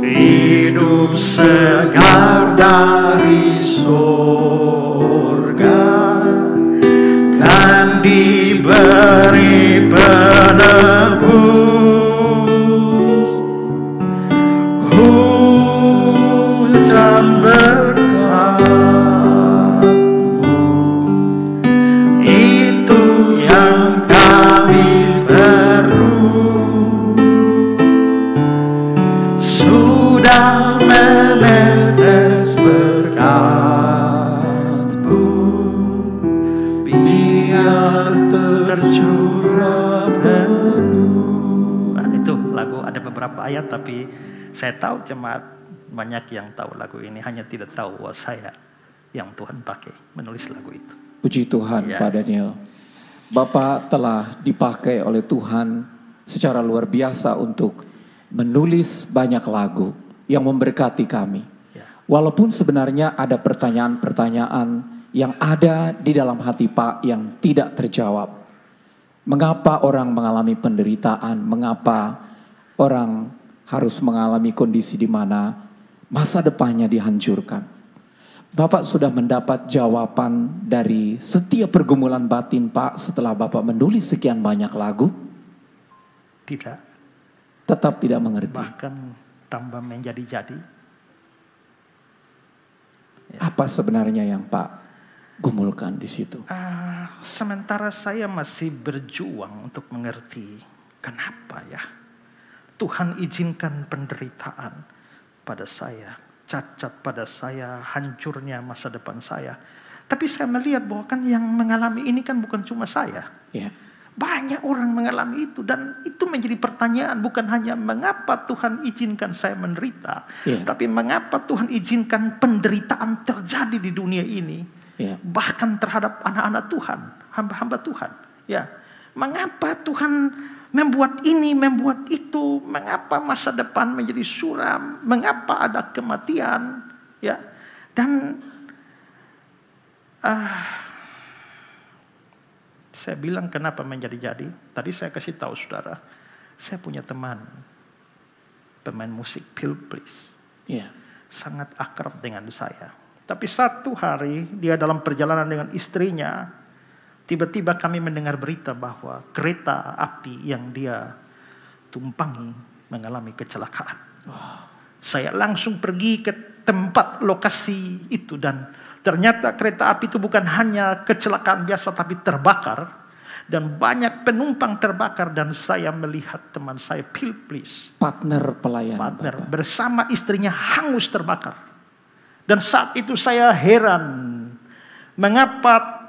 Hidup segar dari surga kan diberi penebus. Hujan berkat-Mu, itu yang kami perlu. Sudah menetes berkat-Mu, biar tercurah penuh. Nah, itu lagu ada beberapa ayat, tapi saya tahu jemaat banyak yang tahu lagu ini, hanya tidak tahu bahwa saya yang Tuhan pakai menulis lagu itu. Puji Tuhan Pak Daniel. Bapak telah dipakai oleh Tuhan secara luar biasa untuk menulis banyak lagu yang memberkati kami. Walaupun sebenarnya ada pertanyaan-pertanyaan yang ada di dalam hati Pak yang tidak terjawab. Mengapa orang mengalami penderitaan? Mengapa orang harus mengalami kondisi di mana masa depannya dihancurkan. Bapak sudah mendapat jawaban dari setiap pergumulan batin Pak setelah Bapak menulis sekian banyak lagu? Tidak. Tetap tidak mengerti. Bahkan tambah menjadi-jadi. Apa sebenarnya yang Pak gumulkan di situ? Sementara saya masih berjuang untuk mengerti kenapa ya Tuhan izinkan penderitaan pada saya, cacat pada saya, hancurnya masa depan saya. Tapi saya melihat bahwa kan yang mengalami ini kan bukan cuma saya. Ya. Banyak orang mengalami itu dan itu menjadi pertanyaan, bukan hanya mengapa Tuhan izinkan saya menderita, tapi mengapa Tuhan izinkan penderitaan terjadi di dunia ini, bahkan terhadap anak-anak Tuhan, hamba-hamba Tuhan. Ya, mengapa Tuhan membuat ini, membuat itu, mengapa masa depan menjadi suram, mengapa ada kematian, ya, dan saya bilang kenapa menjadi-jadi. Tadi saya kasih tahu saudara, saya punya teman pemain musik Phil Bliss, sangat akrab dengan saya. Tapi satu hari dia dalam perjalanan dengan istrinya, tiba-tiba kami mendengar berita bahwa kereta api yang dia tumpangi mengalami kecelakaan. Saya langsung pergi ke tempat lokasi itu dan ternyata kereta api itu bukan hanya kecelakaan biasa tapi terbakar. Dan banyak penumpang terbakar dan saya melihat teman saya Phil Bliss, partner bersama istrinya hangus terbakar. Dan saat itu saya heran mengapa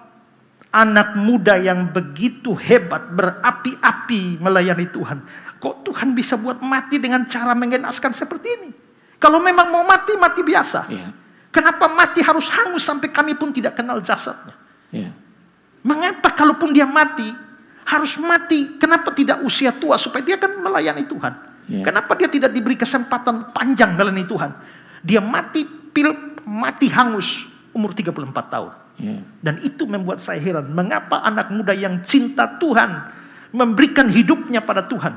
anak muda yang begitu hebat berapi-api melayani Tuhan, kok Tuhan bisa buat mati dengan cara mengenaskan seperti ini? Kalau memang mau mati, mati biasa. Kenapa mati harus hangus sampai kami pun tidak kenal jasadnya? Mengapa kalaupun dia mati, harus mati? Kenapa tidak usia tua supaya dia kan melayani Tuhan? Kenapa dia tidak diberi kesempatan panjang melayani Tuhan? Dia mati mati hangus umur 34 tahun. Dan itu membuat saya heran. Mengapa anak muda yang cinta Tuhan, memberikan hidupnya pada Tuhan,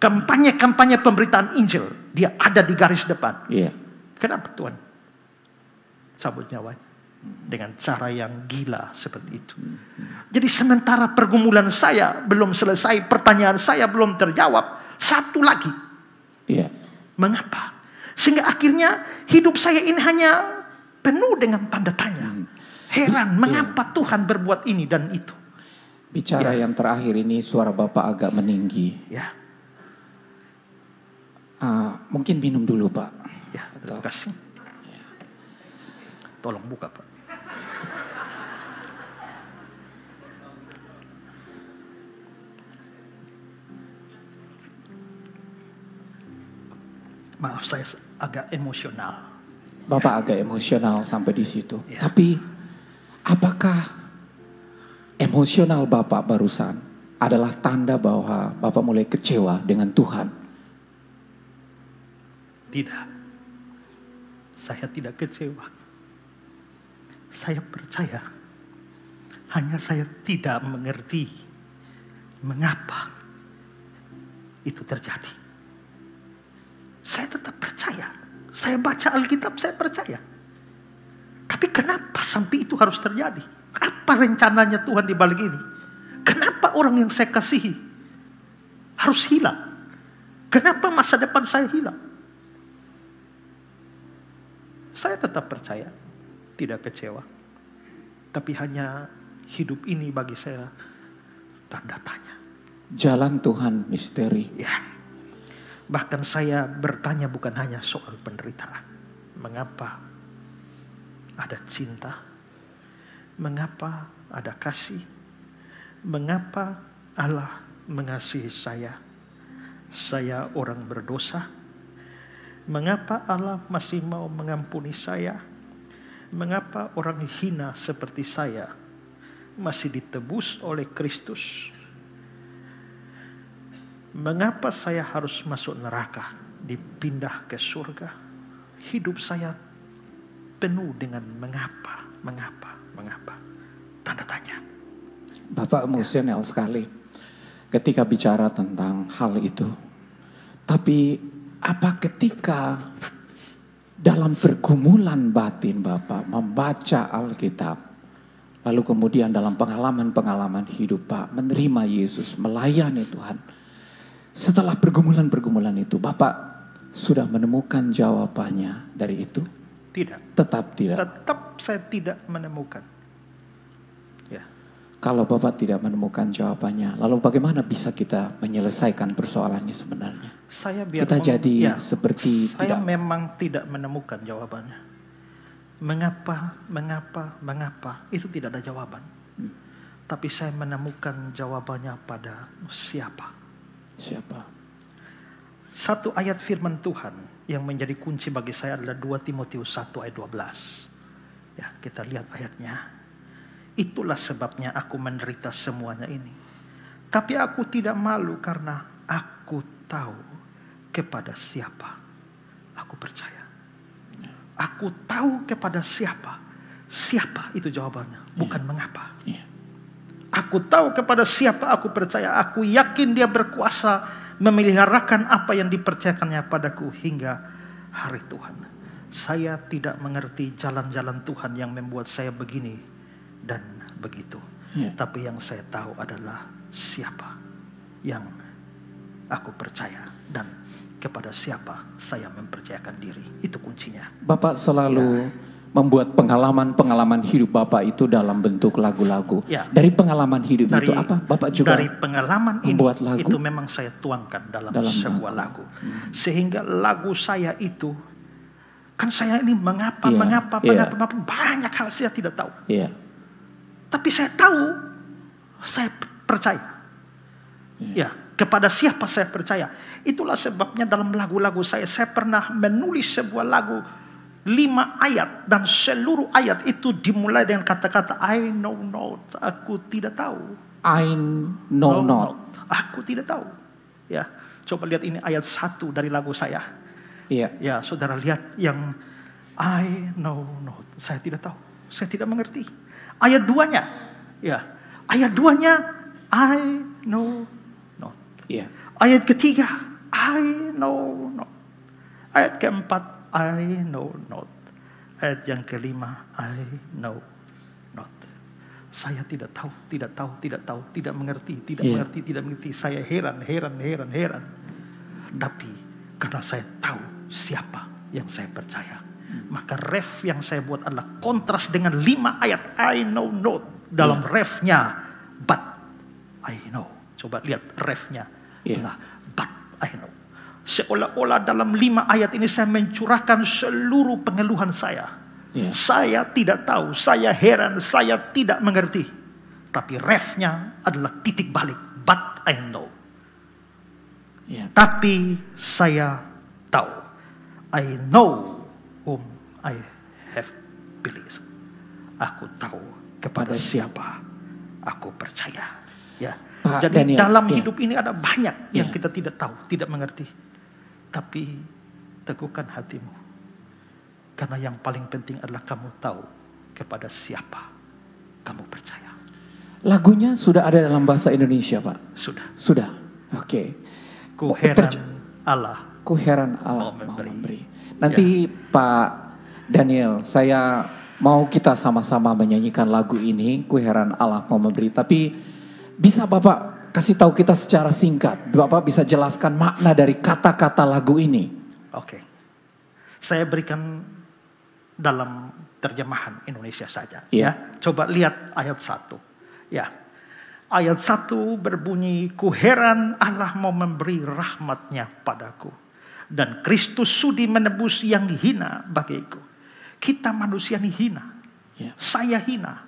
kampanye-kampanye pemberitaan Injil, dia ada di garis depan. Kenapa Tuhan cabut nyawanya dengan cara yang gila seperti itu? Jadi sementara pergumulan saya belum selesai, pertanyaan saya belum terjawab, satu lagi, mengapa? Sehingga akhirnya hidup saya ini hanya penuh dengan tanda tanya. Heran, mengapa Tuhan berbuat ini dan itu? Bicara yang terakhir ini suara Bapak agak meninggi. Mungkin minum dulu Pak. Terima kasih. Tolong buka Pak. Maaf saya agak emosional. Bapak agak emosional sampai di situ. Tapi apakah emosional Bapak barusan adalah tanda bahwa Bapak mulai kecewa dengan Tuhan? Tidak. Saya tidak kecewa. Saya percaya. Hanya saya tidak mengerti mengapa itu terjadi. Saya tetap percaya. Saya baca Alkitab, saya percaya. Tapi kenapa sampai itu harus terjadi? Apa rencananya Tuhan di balik ini? Kenapa orang yang saya kasihi harus hilang? Kenapa masa depan saya hilang? Saya tetap percaya, tidak kecewa. Tapi hanya hidup ini bagi saya tanda tanya. Jalan Tuhan misteri. Bahkan saya bertanya bukan hanya soal penderitaan. Mengapa ada cinta? Mengapa ada kasih? Mengapa Allah mengasihi saya? Saya orang berdosa. Mengapa Allah masih mau mengampuni saya? Mengapa orang hina seperti saya masih ditebus oleh Kristus? Mengapa saya harus masuk neraka, dipindah ke surga? Hidup saya penuh dengan mengapa. Tanda tanya. Bapak emosional sekali ketika bicara tentang hal itu. Tapi Apa ketika dalam pergumulan batin Bapak membaca Alkitab, lalu kemudian dalam pengalaman-pengalaman hidup Pak menerima Yesus, melayani Tuhan. Setelah pergumulan-pergumulan itu Bapak sudah menemukan jawabannya dari itu? Tidak. Tetap tidak. Tetap saya tidak menemukan. Ya. Kalau Bapak tidak menemukan jawabannya, lalu bagaimana bisa kita menyelesaikan persoalannya sebenarnya? Kita jadi seperti saya tidak. memang tidak menemukan jawabannya. Mengapa, itu tidak ada jawaban. Tapi saya menemukan jawabannya pada siapa. Satu ayat firman Tuhan yang menjadi kunci bagi saya adalah 2 Timotius 1 ayat 12. Ya, kita lihat ayatnya. Itulah sebabnya aku menderita semuanya ini. Tapi aku tidak malu karena aku tahu kepada siapa aku percaya. Aku tahu kepada siapa. Siapa itu jawabannya, bukan mengapa. Aku tahu kepada siapa aku percaya. Aku yakin dia berkuasa memeliharakan apa yang dipercayakannya padaku hingga hari Tuhan. Saya tidak mengerti jalan-jalan Tuhan yang membuat saya begini dan begitu. Tapi yang saya tahu adalah siapa yang aku percaya dan kepada siapa saya mempercayakan diri. Itu kuncinya. Bapak selalu membuat pengalaman-pengalaman hidup Bapak itu dalam bentuk lagu-lagu. Dari pengalaman hidup itu apa? Bapak juga dari pengalaman membuat ini, lagu? itu memang saya tuangkan dalam sebuah lagu. Sehingga lagu saya itu, kan saya ini mengapa, banyak hal saya tidak tahu. Tapi saya tahu, saya percaya. Kepada siapa saya percaya. Itulah sebabnya dalam lagu-lagu saya pernah menulis sebuah lagu 5 ayat. Dan seluruh ayat itu dimulai dengan kata-kata I know not. Aku tidak tahu. I know not. Aku tidak tahu. Ya, coba lihat ini ayat 1 dari lagu saya. Ya, saudara lihat yang I know not. Saya tidak tahu. Saya tidak mengerti. Ayat 2-nya. Ayat 2-nya I know not. Ayat ketiga, I know not. Ayat keempat, I know not. Ayat yang kelima, I know not. Saya tidak tahu, tidak mengerti. Saya heran. Tapi karena saya tahu siapa yang saya percaya, maka ref yang saya buat adalah kontras dengan 5 ayat I know not. Dalam refnya, but I know. Coba lihat refnya. But I know. Seolah-olah dalam 5 ayat ini saya mencurahkan seluruh pengeluhan saya. Saya tidak tahu, saya heran, saya tidak mengerti. Tapi refnya adalah titik balik. But I know. Tapi saya tahu. I know whom I have believed. Aku tahu kepada siapa aku percaya. Jadi Daniel, dalam hidup ini ada banyak yang kita tidak tahu, tidak mengerti. Tapi teguhkan hatimu. Karena yang paling penting adalah kamu tahu kepada siapa kamu percaya. Lagunya sudah ada dalam bahasa Indonesia, Pak? Sudah. Oke. Ku heran Allah mau memberi. Nanti Pak Daniel, saya mau kita sama-sama menyanyikan lagu ini, Ku heran Allah mau memberi. Tapi bisa Bapak kasih tahu kita secara singkat, Bapak bisa jelaskan makna dari kata-kata lagu ini? Oke. Saya berikan dalam terjemahan Indonesia saja. Coba lihat ayat 1. Ayat 1 berbunyi, ku heran Allah mau memberi rahmatnya padaku. Dan Kristus sudi menebus yang hina bagiku. Kita manusia ini hina. Saya hina.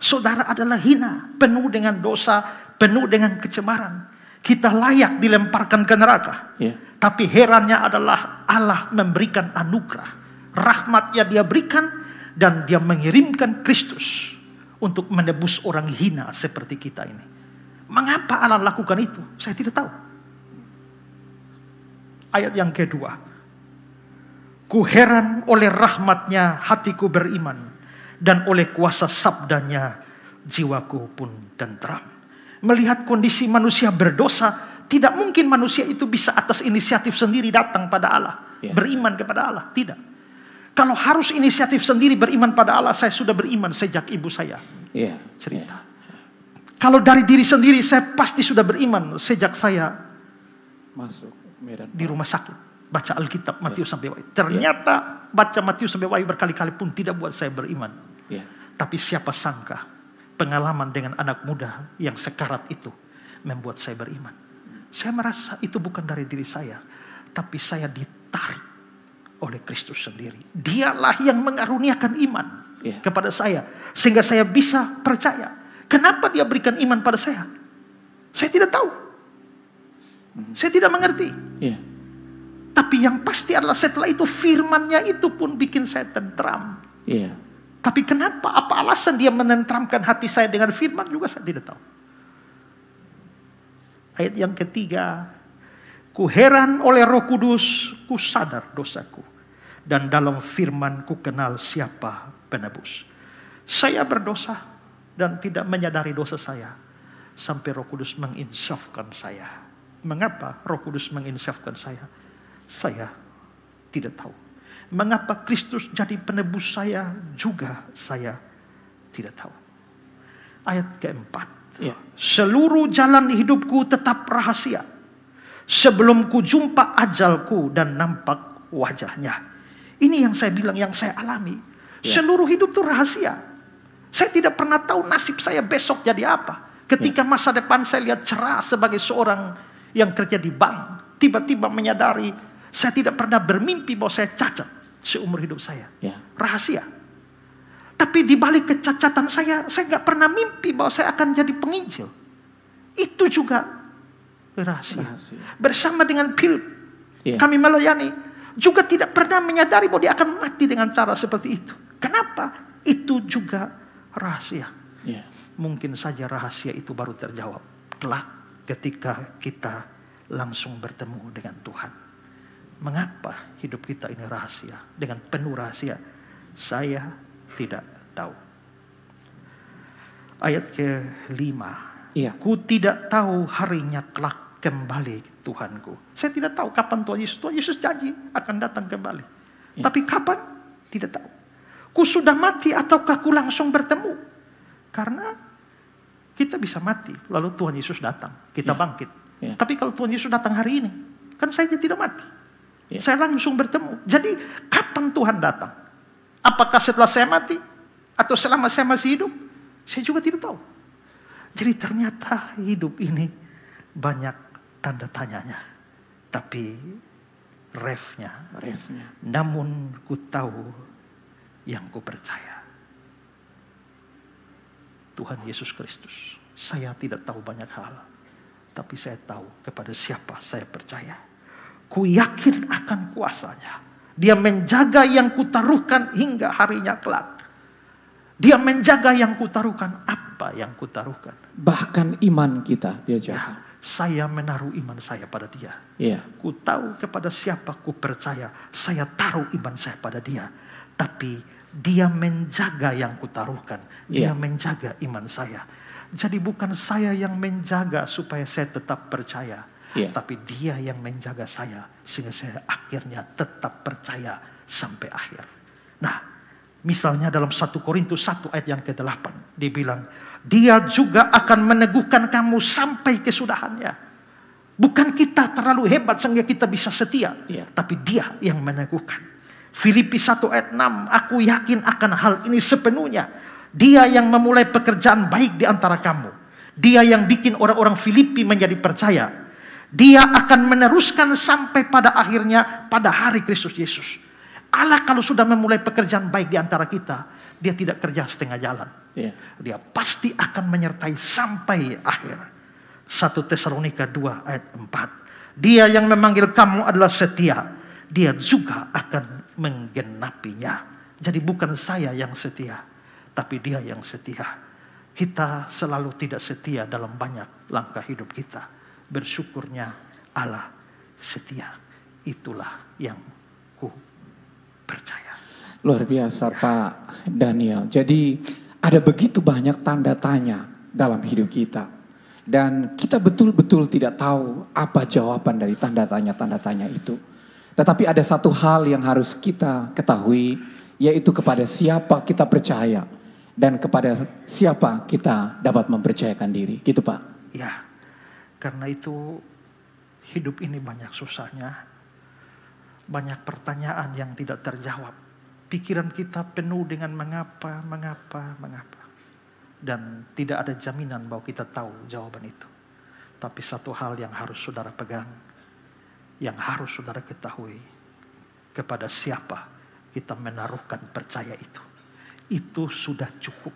Saudara adalah hina, penuh dengan dosa, penuh dengan kecemaran. Kita layak dilemparkan ke neraka. Tapi herannya adalah Allah memberikan anugerah. Rahmat yang dia berikan dan dia mengirimkan Kristus untuk menebus orang hina seperti kita ini. Mengapa Allah lakukan itu? Saya tidak tahu. Ayat yang kedua. Ku heran oleh rahmatnya hatiku beriman. Dan oleh kuasa sabdanya jiwaku pun tentram. Melihat kondisi manusia berdosa Tidak mungkin manusia itu bisa atas inisiatif sendiri datang pada Allah. Beriman kepada Allah. Tidak. Kalau harus inisiatif sendiri beriman pada Allah, saya sudah beriman sejak ibu saya cerita. Kalau dari diri sendiri, saya pasti sudah beriman sejak saya masuk di rumah sakit. Baca Alkitab, Matius sampai Wahyu. Ternyata baca Matius sampai Wahyu berkali-kali pun tidak buat saya beriman. Tapi siapa sangka pengalaman dengan anak muda yang sekarat itu membuat saya beriman. Saya merasa itu bukan dari diri saya, tapi saya ditarik oleh Kristus sendiri. Dialah yang mengaruniakan iman kepada saya, sehingga saya bisa percaya. Kenapa dia berikan iman pada saya? Saya tidak tahu. Saya tidak mengerti. Tapi yang pasti adalah setelah itu firman-Nya itu pun bikin saya tentram. Tapi kenapa? Apa alasan dia menentramkan hati saya dengan firman juga saya tidak tahu. Ayat yang ketiga, ku heran oleh Roh Kudus, ku sadar dosaku, dan dalam firman ku kenal siapa penebus. Saya berdosa dan tidak menyadari dosa saya sampai Roh Kudus menginsafkan saya. Mengapa Roh Kudus menginsafkan saya? Saya tidak tahu. Mengapa Kristus jadi penebus saya juga saya tidak tahu. Ayat keempat. Seluruh jalan hidupku tetap rahasia sebelum ku jumpa ajalku dan nampak wajahnya. Ini yang saya bilang, yang saya alami. Seluruh hidup itu rahasia. Saya tidak pernah tahu nasib saya besok jadi apa. Ketika masa depan saya lihat cerah sebagai seorang yang kerja di bank, tiba-tiba menyadari saya tidak pernah bermimpi bahwa saya cacat seumur hidup saya. Rahasia. Tapi di balik kecacatan saya nggak pernah mimpi bahwa saya akan jadi penginjil. Itu juga rahasia. Bersama dengan Philip, kami melayani, juga tidak pernah menyadari bahwa dia akan mati dengan cara seperti itu. Kenapa? Itu juga rahasia. Mungkin saja rahasia itu baru terjawab kelak ketika kita langsung bertemu dengan Tuhan. Mengapa hidup kita ini rahasia? Dengan penuh rahasia, saya tidak tahu. Ayat ke-5. Ku tidak tahu harinya kelak kembali Tuhanku. Saya tidak tahu kapan Tuhan Yesus janji akan datang kembali. Tapi kapan? Tidak tahu. Ku sudah mati ataukah ku langsung bertemu? Karena kita bisa mati, lalu Tuhan Yesus datang, kita bangkit. Tapi kalau Tuhan Yesus datang hari ini, kan saya tidak mati. Saya langsung bertemu. Jadi kapan Tuhan datang? Apakah setelah saya mati? Atau selama saya masih hidup? Saya juga tidak tahu. Jadi ternyata hidup ini banyak tanda tanyanya. Tapi refnya. Namun ku tahu yang ku percaya. Tuhan Yesus Kristus. Saya tidak tahu banyak hal. Tapi saya tahu kepada siapa saya percaya. Ku yakin akan kuasanya. Dia menjaga yang kutaruhkan hingga harinya kelak. Dia menjaga yang kutaruhkan. Apa yang kutaruhkan? Bahkan iman kita dia jaga. Saya menaruh iman saya pada dia. Ku tahu kepada siapa ku percaya. Saya taruh iman saya pada dia. Tapi dia menjaga yang kutaruhkan. Dia menjaga iman saya. Jadi bukan saya yang menjaga supaya saya tetap percaya. Tapi dia yang menjaga saya. Sehingga saya akhirnya tetap percaya sampai akhir. Nah, misalnya dalam 1 Korintus 1 ayat yang ke-8. Dia bilang, dia juga akan meneguhkan kamu sampai kesudahannya. Bukan kita terlalu hebat sehingga kita bisa setia. Tapi dia yang meneguhkan. Filipi 1 ayat 6, aku yakin akan hal ini sepenuhnya. Dia yang memulai pekerjaan baik di antara kamu. Dia yang bikin orang-orang Filipi menjadi percaya. Dia akan meneruskan sampai pada akhirnya pada hari Kristus Yesus. Allah kalau sudah memulai pekerjaan baik di antara kita, dia tidak kerja setengah jalan. Dia pasti akan menyertai sampai akhir. 1 Tesalonika 2 ayat 4. Dia yang memanggil kamu adalah setia. Dia juga akan menggenapinya. Jadi bukan saya yang setia, tapi dia yang setia. Kita selalu tidak setia dalam banyak langkah hidup kita. Bersyukurnya Allah setia. Itulah yang ku percaya. Luar biasa Pak Daniel. Jadi ada begitu banyak tanda tanya dalam hidup kita. Dan kita betul-betul tidak tahu apa jawaban dari tanda tanya itu. Tetapi ada satu hal yang harus kita ketahui, yaitu kepada siapa kita percaya dan kepada siapa kita dapat mempercayakan diri. Gitu Pak. Ya, karena itu hidup ini banyak susahnya, banyak pertanyaan yang tidak terjawab. Pikiran kita penuh dengan mengapa. Dan tidak ada jaminan bahwa kita tahu jawaban itu. Tapi satu hal yang harus saudara pegang, yang harus saudara ketahui, kepada siapa kita menaruhkan percaya itu. Itu sudah cukup.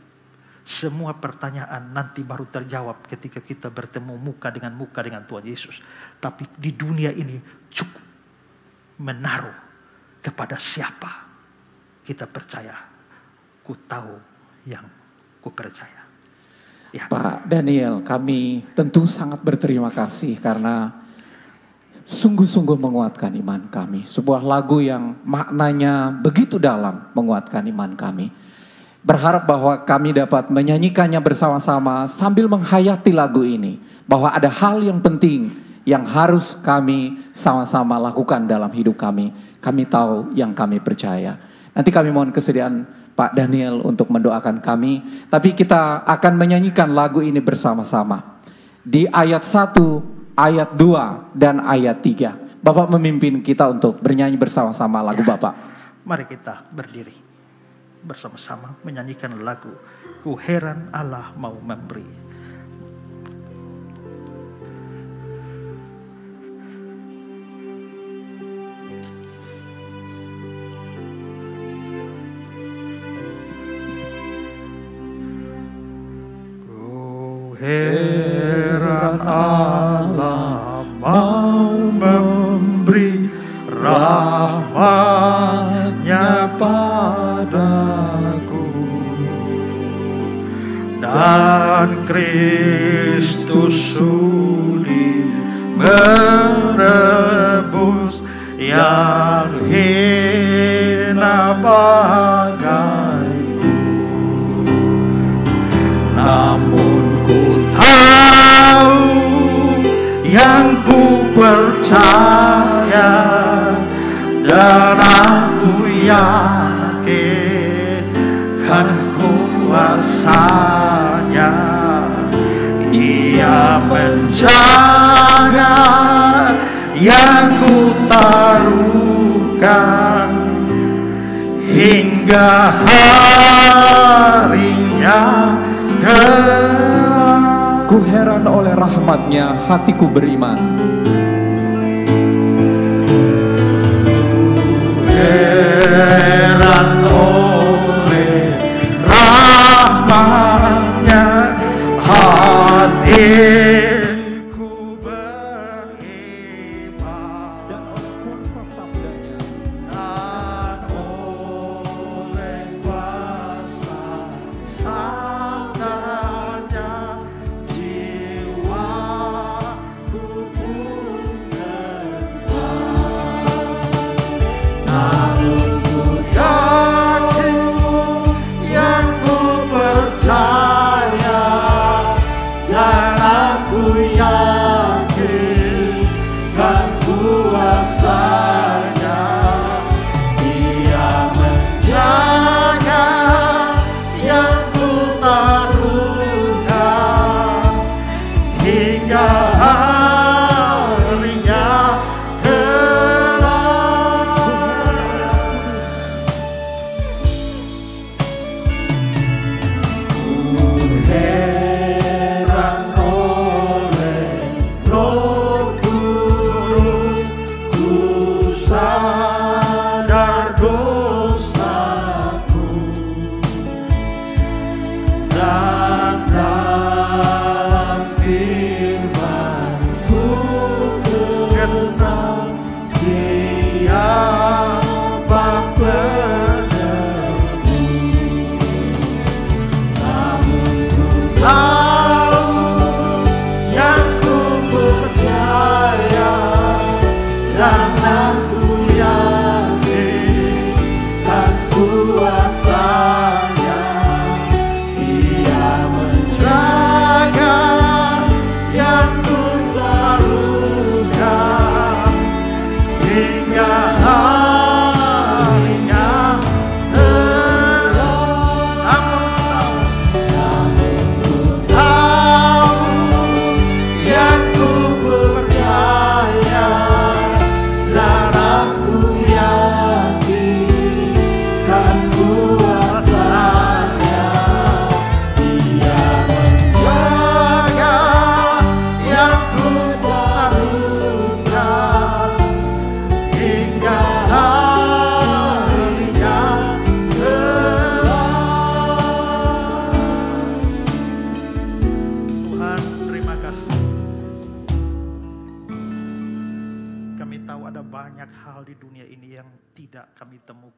Semua pertanyaan nanti baru terjawab ketika kita bertemu muka dengan Tuhan Yesus. Tapi di dunia ini cukup menaruh kepada siapa kita percaya. Ku tahu yang ku percaya. Ya. Pak Daniel, kami tentu sangat berterima kasih karena sungguh-sungguh menguatkan iman kami. Sebuah lagu yang maknanya begitu dalam menguatkan iman kami. Berharap bahwa kami dapat menyanyikannya bersama-sama sambil menghayati lagu ini. Bahwa ada hal yang penting yang harus kami sama-sama lakukan dalam hidup kami. Kami tahu yang kami percaya. Nanti kami mohon kesediaan Pak Daniel untuk mendoakan kami. Tapi kita akan menyanyikan lagu ini bersama-sama. Di ayat 1, ayat 2, dan ayat 3. Bapak memimpin kita untuk bernyanyi bersama-sama lagu Bapak. Mari kita berdiri bersama-sama menyanyikan lagu Ku Heran Allah Mau Memberi. Heran Allah mau memberi rahmat-Nya padaku, dan Kristus sudi merebus yang hina bagaiku. Namun ku tahu yang ku percaya, dan aku yakin kan kuasanya. Ia menjaga yang ku taruhkan hingga harinya. Ku heran oleh rahmat-Nya, hatiku beriman. Heran oleh rahmat-Nya, hatiku beriman. Dan oleh kuasa sabdanya, Dan oleh kuasa sabdanya, jiwaku pun tenang. Namun ku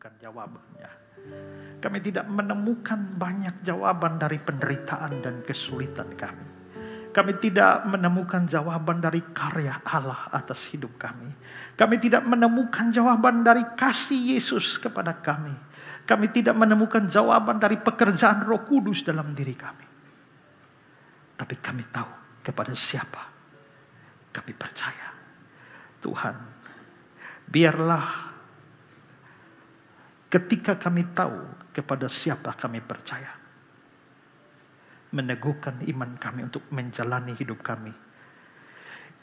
menemukan jawabannya. Kami tidak menemukan banyak jawaban dari penderitaan dan kesulitan kami. Kami tidak menemukan jawaban dari karya Allah atas hidup kami. Kami tidak menemukan jawaban dari kasih Yesus kepada kami. Kami tidak menemukan jawaban dari pekerjaan Roh Kudus dalam diri kami. Tapi kami tahu kepada siapa kami percaya. Tuhan, biarlah ketika kami tahu kepada siapa kami percaya, meneguhkan iman kami untuk menjalani hidup kami.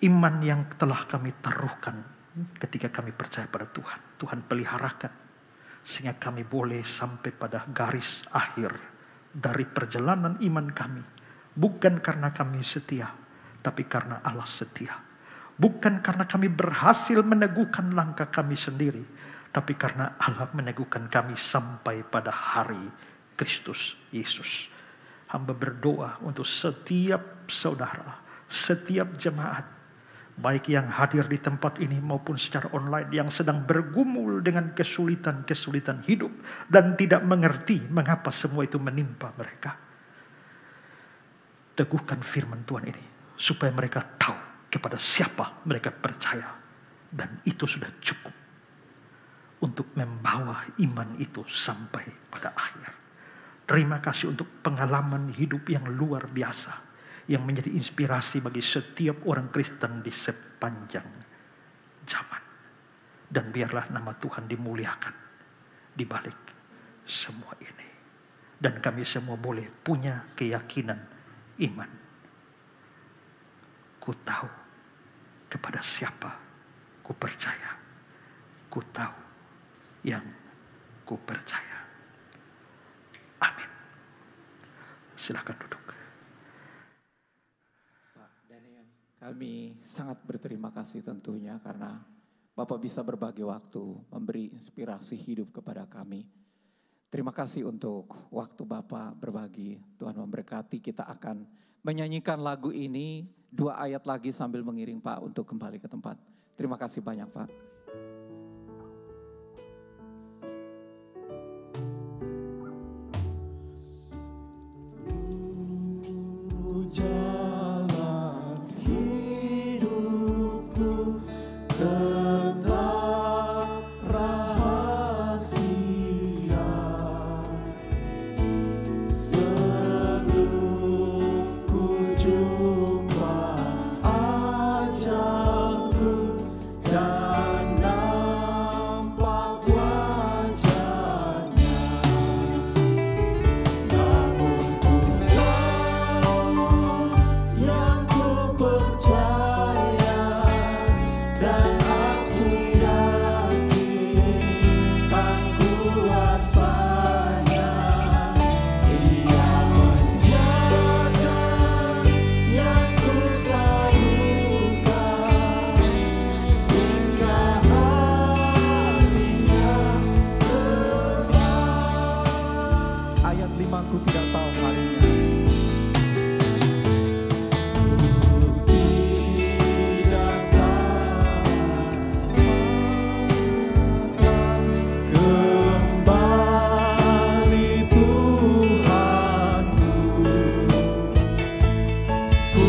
Iman yang telah kami taruhkan ketika kami percaya pada Tuhan. Tuhan peliharakan sehingga kami boleh sampai pada garis akhir dari perjalanan iman kami. Bukan karena kami setia, tapi karena Allah setia. Bukan karena kami berhasil meneguhkan langkah kami sendiri, tapi karena Allah meneguhkan kami sampai pada hari Kristus Yesus. Hamba berdoa untuk setiap saudara, setiap jemaat, baik yang hadir di tempat ini maupun secara online, yang sedang bergumul dengan kesulitan-kesulitan hidup dan tidak mengerti mengapa semua itu menimpa mereka. Teguhkan firman Tuhan ini supaya mereka tahu kepada siapa mereka percaya, dan itu sudah cukup untuk membawa iman itu sampai pada akhir. Terima kasih untuk pengalaman hidup yang luar biasa, yang menjadi inspirasi bagi setiap orang Kristen di sepanjang zaman. Dan biarlah nama Tuhan dimuliakan di balik semua ini. Dan kami semua boleh punya keyakinan iman. Ku tahu kepada siapa ku percaya. Ku tahu yang ku percaya. Amin. Silakan duduk. Pak Daniel, kami sangat berterima kasih tentunya karena Bapak bisa berbagi waktu, memberi inspirasi hidup kepada kami. Terima kasih untuk waktu Bapak berbagi. Tuhan memberkati. Kita akan menyanyikan lagu ini 2 ayat lagi sambil mengiring Pak untuk kembali ke tempat. Terima kasih banyak Pak. Jalan hidupku tetap rahasia, sebelum ku jumpa ajalku dan nampak wajahnya. Namun ku yang ku percaya dan aku yakin kan kuasanya. Ia menjaga yang ku taruhkan hingga harinya kelak. Ayat 5, ku tidak tahu harinya. Kembali Tuhanku, ku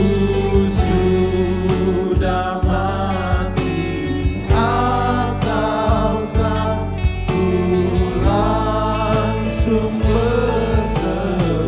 sudah mati ataukah ku langsung bertemu.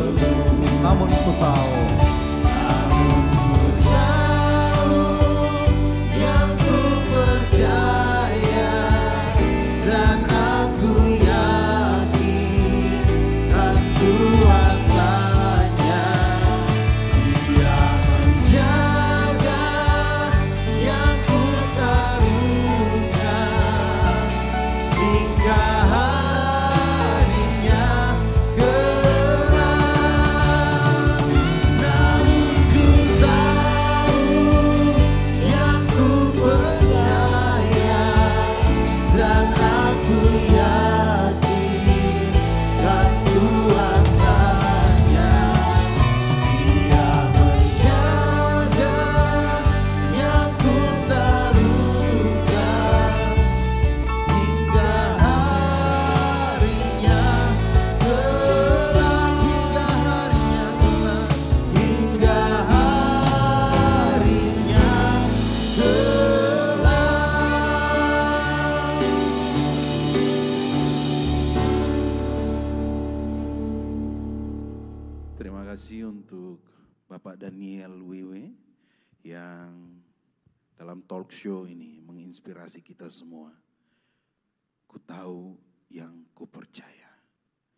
Terima kasih untuk Bapak Daniel Wewe yang dalam talk show ini menginspirasi kita semua. Ku tahu yang ku percaya.